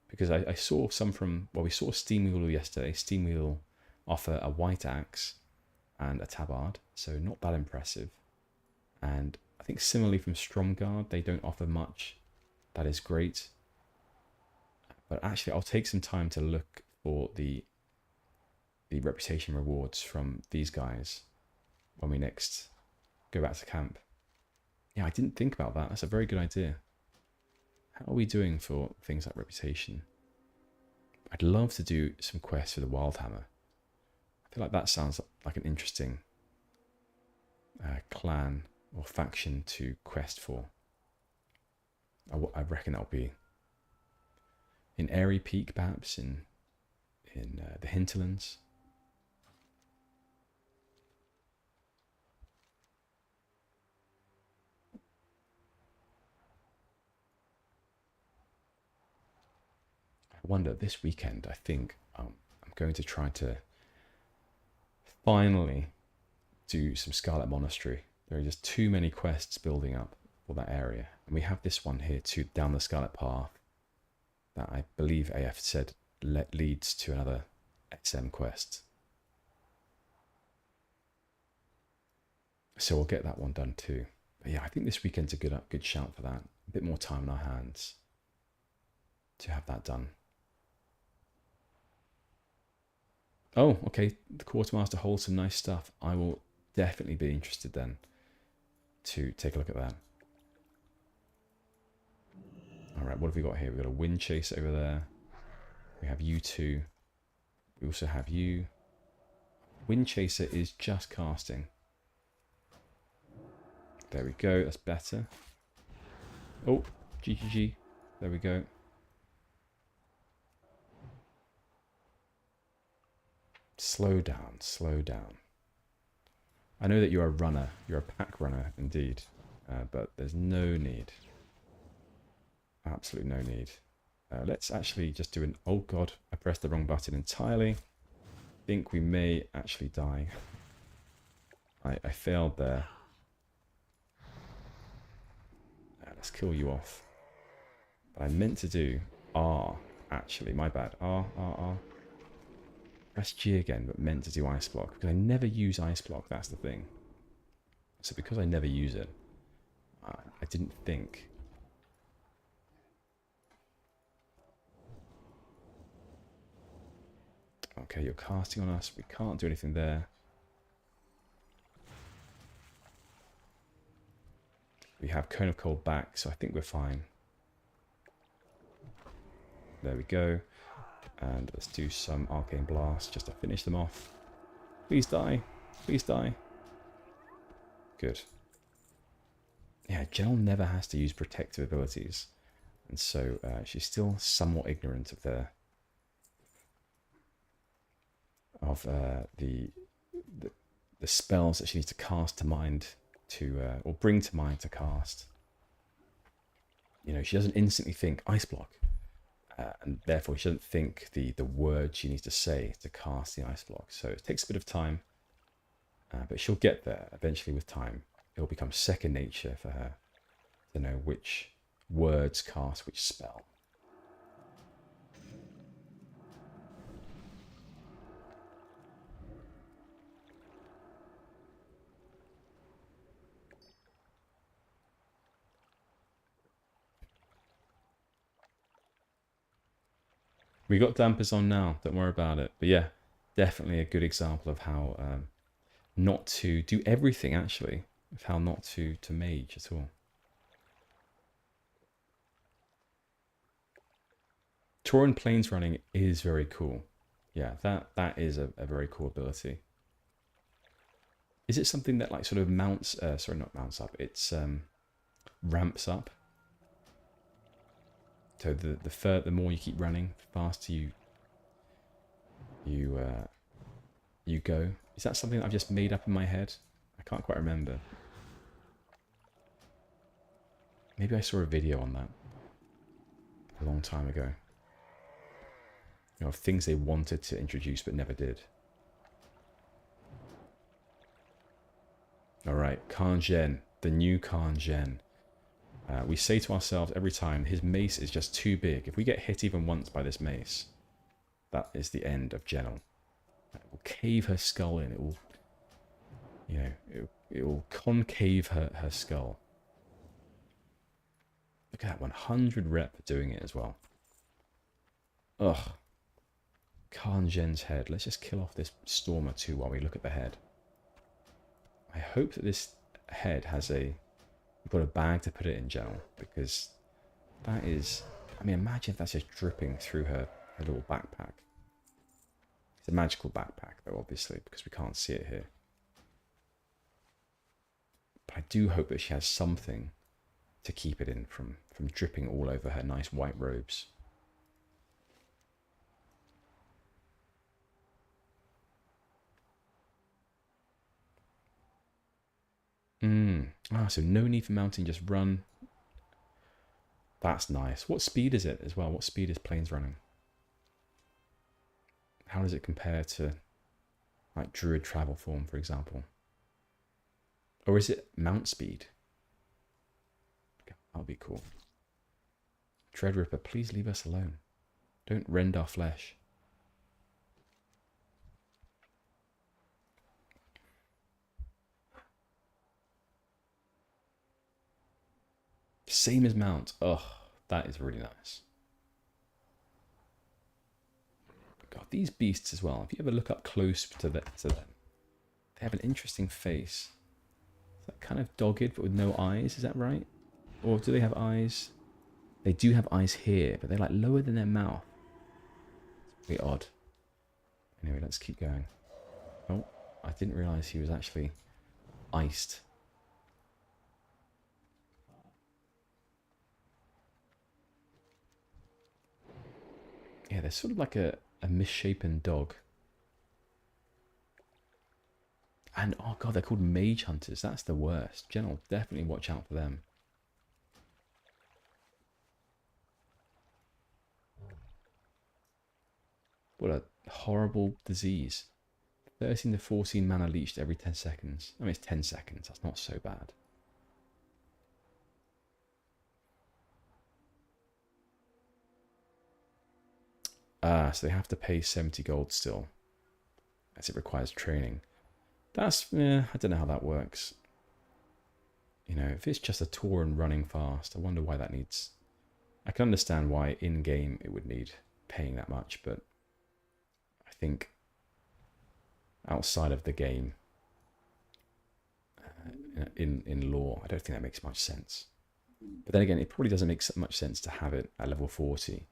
Because I saw some from, well, we saw Steamwheel yesterday. Steamwheel offer a white axe and a tabard, so not that impressive. And I think similarly from Stromgarde, they don't offer much that is great. But actually, I'll take some time to look for the reputation rewards from these guys when we next go back to camp. Yeah, I didn't think about that. That's a very good idea. How are we doing for things like reputation? I'd love to do some quests for the Wildhammer. I feel like that sounds like an interesting clan or faction to quest for. I reckon that'll be in Airy Peak, perhaps in the hinterlands. I wonder, this weekend, I think I'm going to try to finally do some Scarlet Monastery. There are just too many quests building up for that area. And we have this one here too, down the Scarlet Path, that I believe AF said leads to another SM quest. So we'll get that one done too. But yeah, I think this weekend's a good shout for that. A bit more time on our hands to have that done. Oh, okay. The Quartermaster holds some nice stuff. I will definitely be interested then to take a look at that. All right, what have we got here? We've got a Wind Chaser over there. We have you two. We also have you. Wind Chaser is just casting. There we go. That's better. Oh, GGG. There we go. Slow down, slow down. I know that you're a runner. You're a pack runner, indeed. But there's no need. Absolutely no need. Let's actually just do an... Oh, God. I pressed the wrong button entirely. Think we may actually die. I failed there. Let's kill you off. But I meant to do R, actually. My bad. R. Press G again, but meant to do ice block. Because I never use ice block, that's the thing. So because I never use it, I didn't think. Okay, you're casting on us. We can't do anything there. We have Cone of Cold back, so I think we're fine. There we go. And let's do some Arcane Blast just to finish them off. Please die. Please die. Good. Yeah, Gennal never has to use protective abilities. And so she's still somewhat ignorant of the spells that she needs to cast to mind or bring to mind to cast. You know, she doesn't instantly think ice block, and therefore she doesn't think the word she needs to say to cast the ice block. So it takes a bit of time, but she'll get there eventually with time. It'll become second nature for her to know which words cast which spell. We got dampers on now, don't worry about it. But yeah, definitely a good example of how not to do everything, actually, of how not to mage at all. Tauren Plains running is very cool. Yeah, that is a very cool ability. Is it something that like sort of mounts, sorry, not mounts up, it's ramps up? So the more you keep running, the faster you go. Is that something that I've just made up in my head? I can't quite remember. Maybe I saw a video on that a long time ago. You know, of things they wanted to introduce but never did. Alright, Khan Gen, the new Khan Gen. We say to ourselves every time, his mace is just too big. If we get hit even once by this mace, that is the end of Gennal. It will cave her skull in. It will, you know, it will concave her skull. Look at that, 100 rep for doing it as well. Ugh. Khan Gen's head. Let's just kill off this Stormer too while we look at the head. I hope that this head has you've got a bag to put it in, Gennal, because that is... I mean, imagine if that's just dripping through her little backpack. It's a magical backpack, though, obviously, because we can't see it here. But I do hope that she has something to keep it in from dripping all over her nice white robes. So no need for mounting, just run. That's nice. What speed is it as well? What speed is Plains running? How does it compare to like Druid travel form, for example? Or is it mount speed? That'll be cool. Dreadripper, please leave us alone. Don't rend our flesh. Same as mount. Oh, that is really nice. God, these beasts as well. If you ever look up close to them, they have an interesting face. Is that kind of dogged but with no eyes? Is that right? Or do they have eyes? They do have eyes here, but they're like lower than their mouth. It's really odd. Anyway, let's keep going. Oh, I didn't realise he was actually iced. Yeah, they're sort of like a misshapen dog. And, oh god, they're called Mage Hunters. That's the worst. Gennal, definitely watch out for them. What a horrible disease. 13 to 14 mana leached every 10 seconds. I mean, it's 10 seconds. That's not so bad. So they have to pay 70 gold still, as it requires training. That's, I don't know how that works. You know, if it's just a tour and running fast, I wonder why that needs... I can understand why in-game it would need paying that much, but I think outside of the game, in lore, I don't think that makes much sense. But then again, it probably doesn't make much sense to have it at level 40. It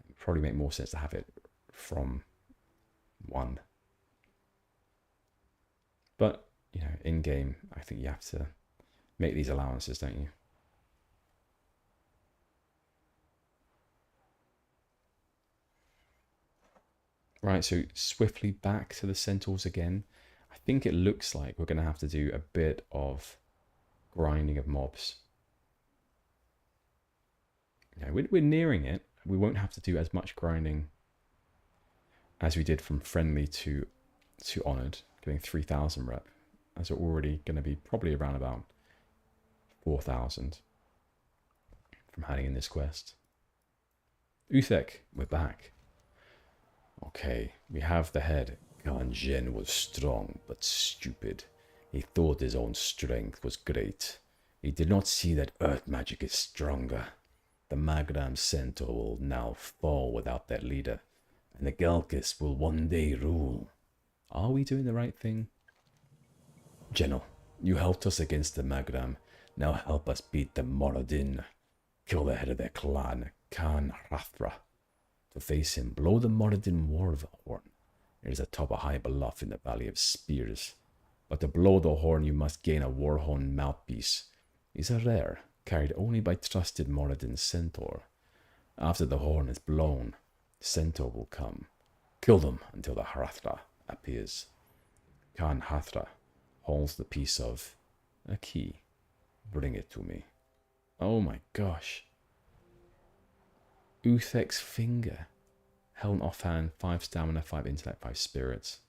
would probably make more sense to have it from 1. But, you know, in-game, I think you have to make these allowances, don't you? Right, so swiftly back to the centaurs again. I think it looks like we're going to have to do a bit of grinding of mobs. You know, we're nearing it. We won't have to do as much grinding as we did from friendly to honoured, getting 3,000 rep, as we're already going to be probably around about 4,000 from handing in this quest. Uthek, we're back. Okay, we have the head. Ganjen was strong, but stupid. He thought his own strength was great. He did not see that earth magic is stronger. The Magram Centaur will now fall without their leader, and the Galkis will one day rule. Are we doing the right thing? Gennal, you helped us against the Magram. Now help us beat the Moradin. Kill the head of their clan, Khan Rathra. To face him, blow the Moradin war horn. It is atop a high bluff in the Valley of Spears. But to blow the horn, you must gain a warhorn mouthpiece. These are rare, carried only by trusted Moradin centaur. After the horn is blown, the centaur will come. Kill them until the Hrathra appears. Khan Hathra holds the piece of a key. Bring it to me. Oh my gosh. Uthek's finger. Held offhand, 5 stamina, 5 intellect, 5 spirits.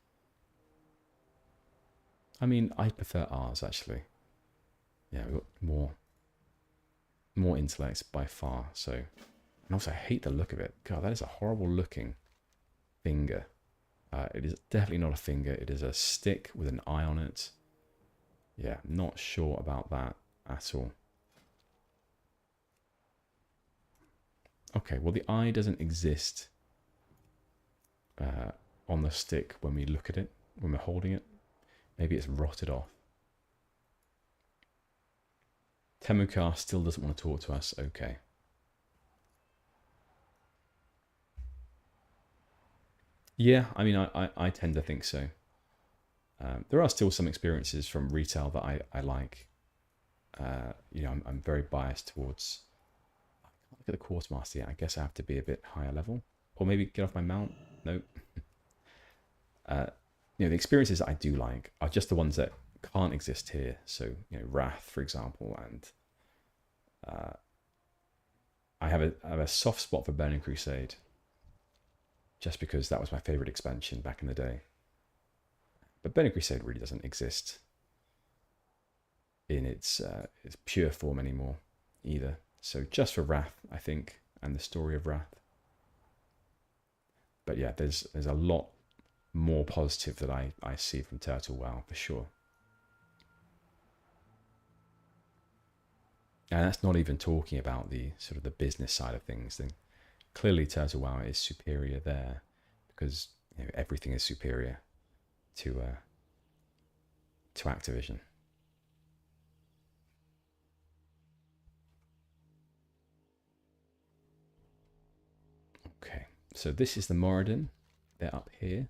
I mean, I prefer ours actually. Yeah, we've got more intellects by far. So, and also I hate the look of it. God, that is a horrible looking finger. It is definitely not a finger. It is a stick with an eye on it. Yeah, not sure about that at all. Okay, well the eye doesn't exist on the stick when we look at it, when we're holding it. Maybe it's rotted off. Temukar still doesn't want to talk to us. Okay. Yeah, I mean, I tend to think so. There are still some experiences from retail that I like. You know, I'm very biased towards... I can't look at the Quartermaster yet. I guess I have to be a bit higher level. Or maybe get off my mount. Nope. You know, the experiences that I do like are just the ones that can't exist here. So, you know, Wrath, for example, and I have a soft spot for Burning Crusade, just because that was my favorite expansion back in the day. But Burning Crusade really doesn't exist in its pure form anymore either. So just for Wrath, I think, and the story of Wrath. But yeah, there's a lot more positive that I see from Turtle WoW for sure. And that's not even talking about the sort of the business side of things. Then clearly Turtle WoW is superior there, because you know, everything is superior to Activision. Okay, so this is the Moradin. They're up here.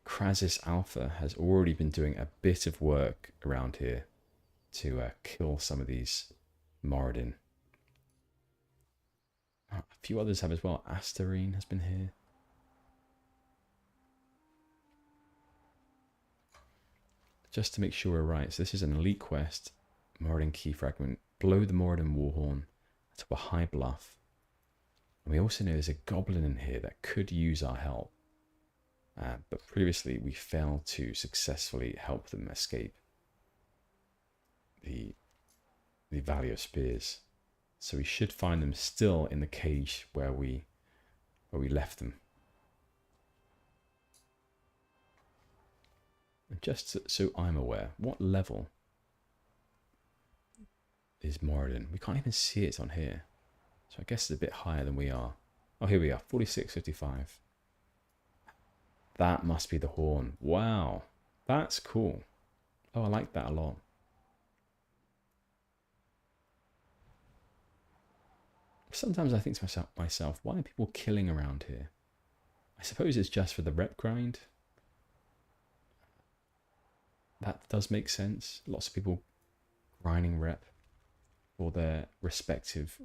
Krasis Alpha has already been doing a bit of work around here to kill some of these Moradin. A few others have as well. Asterine has been here. just to make sure we're right. So this is an elite quest, Moradin Key Fragment. Blow the Moradin Warhorn atop a high bluff. And we also know there's a goblin in here that could use our help. But previously we failed to successfully help them escape the Valley of Spears. So we should find them still in the cage where we left them. And just so I'm aware, what level is Moradin? We can't even see it on here. So I guess it's a bit higher than we are. Oh, here we are, 4655. That must be the horn. Wow, that's cool. Oh, I like that a lot. Sometimes I think to myself, why are people killing around here? I suppose it's just for the rep grind. That does make sense. Lots of people grinding rep for their respective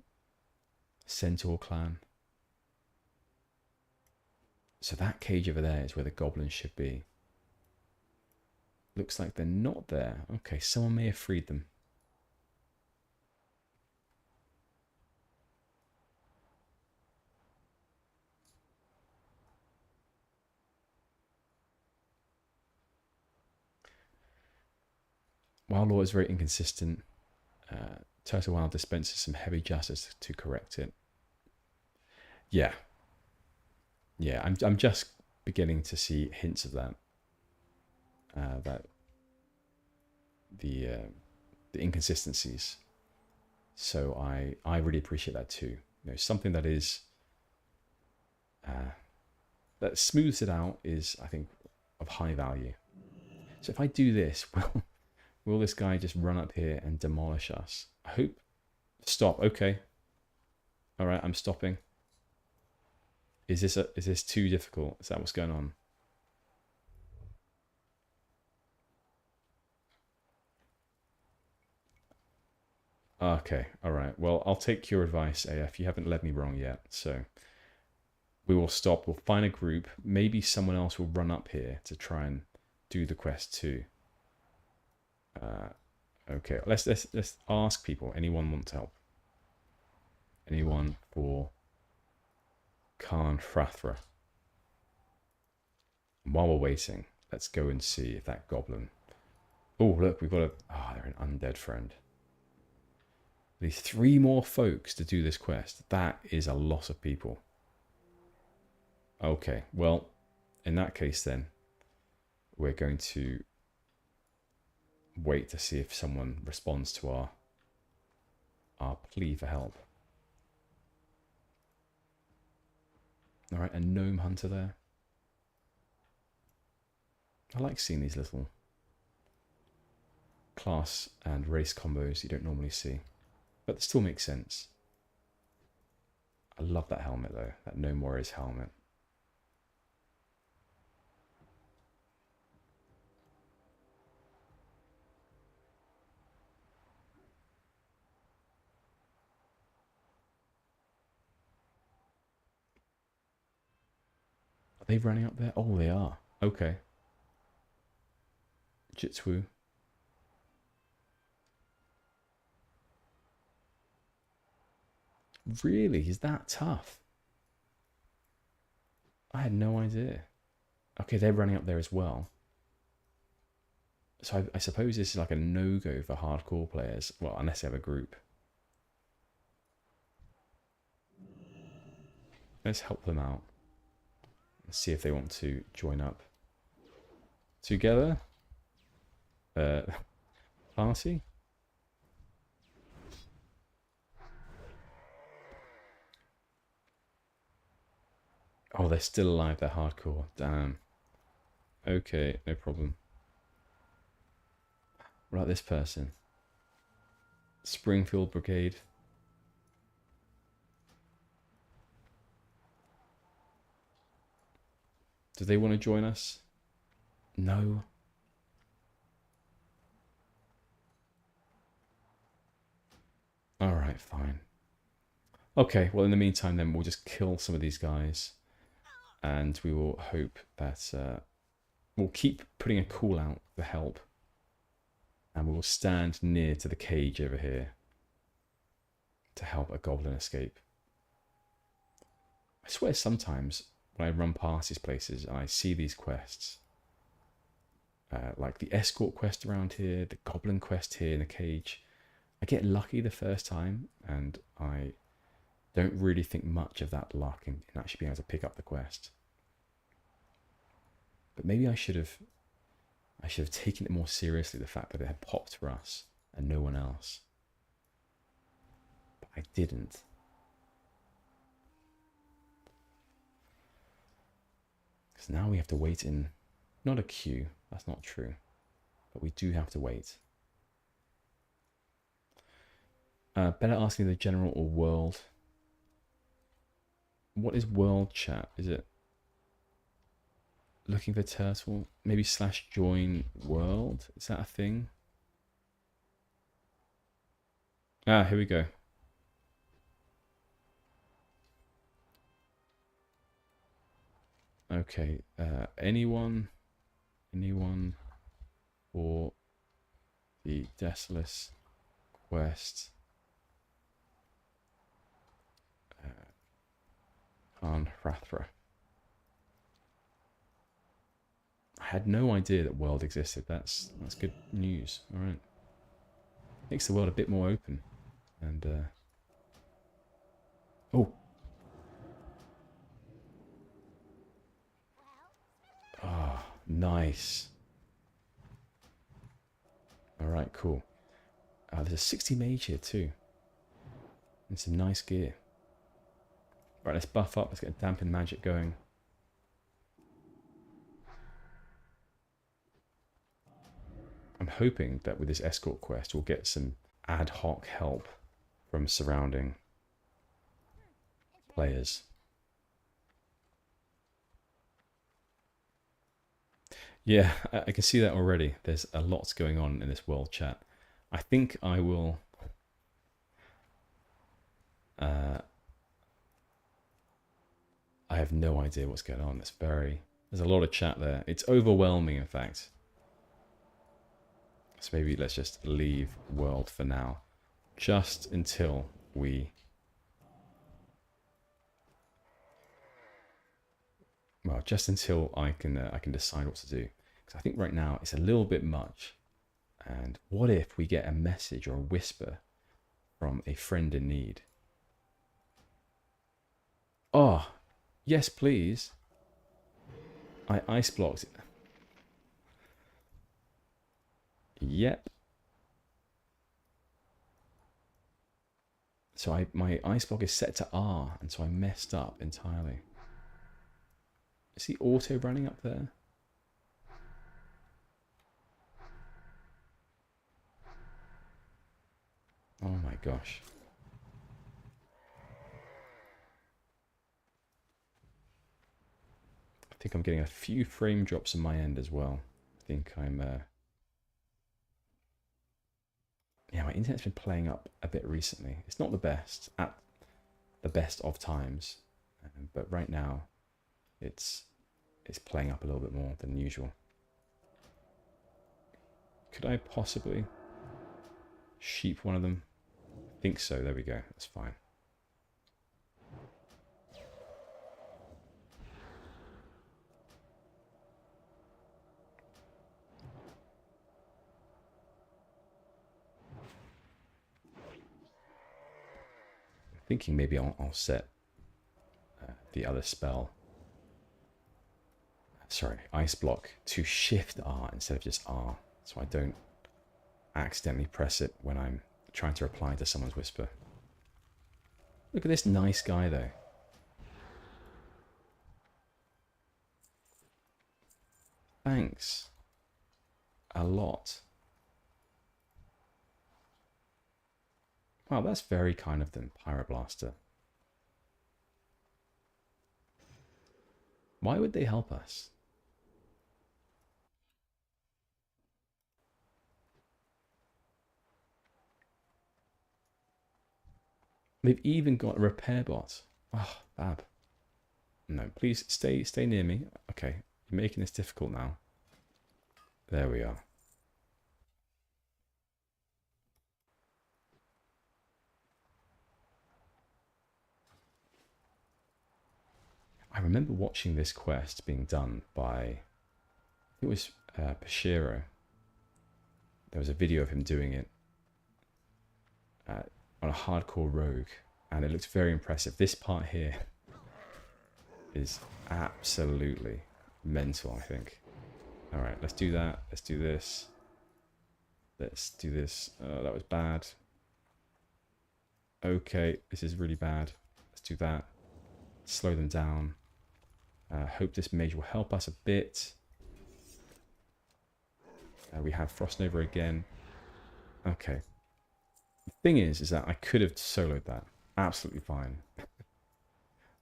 Centaur clan. So that cage over there is where the goblins should be. Looks like they're not there. Okay, someone may have freed them. Wild Law is very inconsistent. Turtle Wild dispenses some heavy justice to correct it. Yeah. Yeah, I'm just beginning to see hints of that. That the inconsistencies. So I really appreciate that too. You know, something that is that smooths it out is, I think, of high value. So if I do this, will this guy just run up here and demolish us? I hope. Stop. Okay. All right, I'm stopping. Is this too difficult? Is that what's going on? Okay. All right. Well, I'll take your advice, AF. You haven't led me wrong yet, so we will stop. We'll find a group. Maybe someone else will run up here to try and do the quest too. Okay, let's ask people. Anyone want to help? Anyone for Khan Frathra? While we're waiting, let's go and see if that goblin. Oh, look, we've got a. Ah, they're an undead friend. These 3 more folks to do this quest. That is a lot of people. Okay, well, in that case, then we're going to wait to see if someone responds to our plea for help. All right, a gnome hunter there. I like seeing these little class and race combos you don't normally see, but they still make sense. I love that helmet though, that Gnome Warrior's helmet. Are they running up there? Oh, they are. Okay. Jitsu. Really? He's that tough? I had no idea. Okay, they're running up there as well. So I suppose this is like a no-go for hardcore players. Well, unless they have a group. Let's help them out. Let's see if they want to join up together. Party. Oh, they're still alive. They're hardcore. Damn. Okay, no problem. What about this person? Springfield Brigade. Do they want to join us? No. All right, fine. Okay, well, in the meantime, then we'll just kill some of these guys, and we will hope that we'll keep putting a call out for help And we will stand near to the cage over here to help a goblin escape. I swear sometimes when I run past these places and I see these quests, like the escort quest around here, the goblin quest here in the cage, I get lucky the first time and I don't really think much of that luck in actually being able to pick up the quest. But maybe I should have taken it more seriously, the fact that it had popped for us and no one else. But I didn't. Because now we have to wait in, not a queue, that's not true, but we do have to wait. Better asking the general or world. What is world chat? Is it looking for turtle? Maybe /join world? Is that a thing? Ah, here we go. Okay, anyone for the Desolace quest? Rathra. I had no idea that world existed. That's good news. All right, makes the world a bit more open. And oh, nice. All right, cool. There's a 60 mage here too, and some nice gear. Right, let's buff up. Let's get dampen magic going. I'm hoping that with this escort quest, we'll get some ad hoc help from surrounding players. Yeah, I can see that already. There's a lot going on in this world chat. I think I will... I have no idea what's going on. There's a lot of chat there. It's overwhelming, in fact. So maybe let's just leave world for now, just until we... Well, just until I can decide what to do. Because I think right now it's a little bit much. And what if we get a message or a whisper from a friend in need? Oh, yes, please. I ice blocked it. Yep. So my ice block is set to R, and so I messed up entirely. Is the auto running up there? Oh my gosh. I think I'm getting a few frame drops on my end as well. I think I'm... Yeah, my internet's been playing up a bit recently. It's not the best at the best of times, but right now it's playing up a little bit more than usual. Could I possibly sheep one of them? I think so. There we go. That's fine. Thinking maybe I'll set the other spell, sorry, ice block, to shift R instead of just R, so I don't accidentally press it when I'm trying to reply to someone's whisper. Look at this nice guy though. Thanks a lot. Wow, that's very kind of them, Pyroblaster. Why would they help us? They've even got a repair bot. Oh, bab. No, please stay near me. Okay, you're making this difficult now. There we are. I remember watching this quest being done by, it was Pashiro. There was a video of him doing it on a hardcore rogue, and it looked very impressive. This part here is absolutely mental, I think. All right, let's do that. Let's do this. Let's do this. Oh, that was bad. Okay, this is really bad. Let's do that. Slow them down. Hope this mage will help us a bit. We have Frost Nova again. Okay. The thing is that I could have soloed that absolutely fine.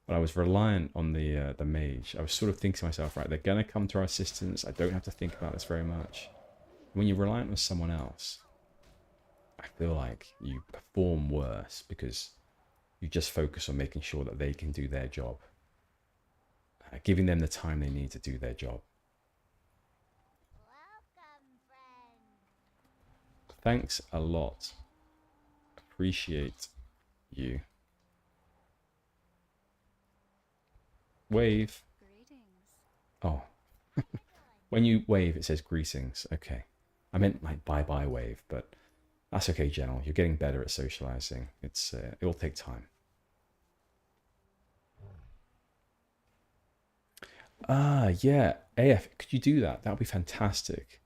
But I was reliant on the mage. I was sort of thinking to myself, right, they're going to come to our assistance. I don't have to think about this very much. When you're reliant on someone else, I feel like you perform worse because you just focus on making sure that they can do their job. Giving them the time they need to do their job. Welcome, friend. Thanks a lot. Appreciate you. Wave. Greetings. Oh. When you wave, it says greetings. Okay. I meant like bye-bye wave, but that's okay, Gennal. You're getting better at socializing. It'll take time. Ah, yeah. AF, could you do that? That would be fantastic.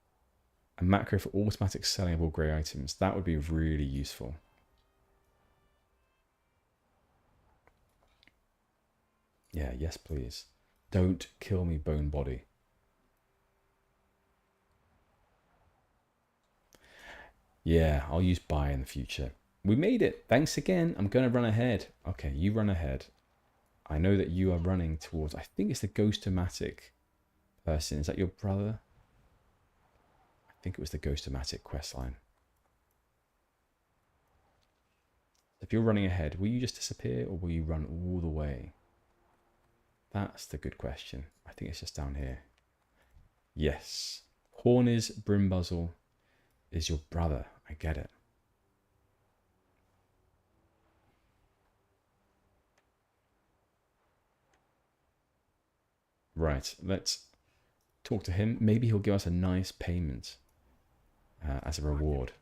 A macro for automatic selling of all grey items. That would be really useful. Yeah, yes, please. Don't kill me, bone body. Yeah, I'll use buy in the future. We made it. Thanks again. I'm going to run ahead. Okay, you run ahead. I know that you are running towards, I think it's the Ghost-O-Matic person. Is that your brother? I think it was the Ghost-O-Matic questline. If you're running ahead, will you just disappear or will you run all the way? That's the good question. I think it's just down here. Yes. Hornies Brimbuzzle is your brother. I get it. Right, let's talk to him. Maybe he'll give us a nice payment as a reward.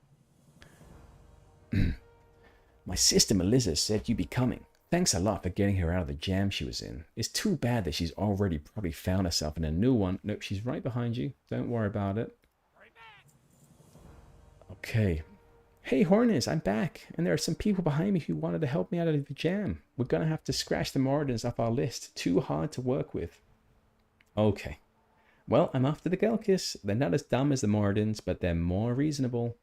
My sister Melissa said you'd be coming. Thanks a lot for getting her out of the jam she was in. It's too bad that she's already probably found herself in a new one. Nope, she's right behind you. Don't worry about it. Okay. Hey, Hornets, I'm back. And there are some people behind me who wanted to help me out of the jam. We're going to have to scratch the Moradins off our list. Too hard to work with. Okay. Well, I'm after the Gelkis. They're not as dumb as the Moradins, but they're more reasonable.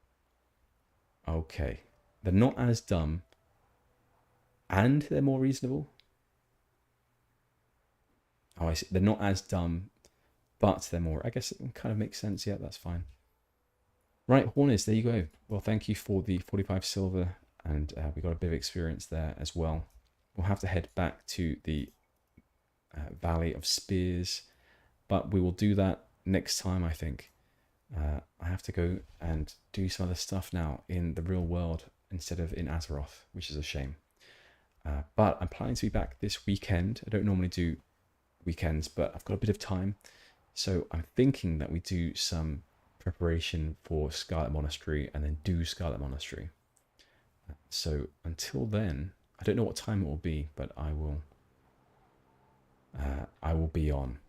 Okay. They're not as dumb. And they're more reasonable. Oh, I see. They're not as dumb, but they're more... I guess it kind of makes sense. Yeah, that's fine. Right, Hornets, there you go. Well, thank you for the 45 silver, and we got a bit of experience there as well. We'll have to head back to the Valley of Spears, but we will do that next time, I think. I have to go and do some other stuff now in the real world instead of in Azeroth, which is a shame. But I'm planning to be back this weekend. I don't normally do weekends, but I've got a bit of time. So I'm thinking that we do some preparation for Scarlet Monastery and then do Scarlet Monastery. So until then, I don't know what time it will be, but I will be on.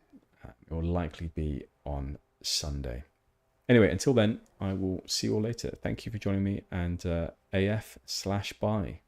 It will likely be on Sunday. Anyway, until then, I will see you all later. Thank you for joining me, and AF/bye.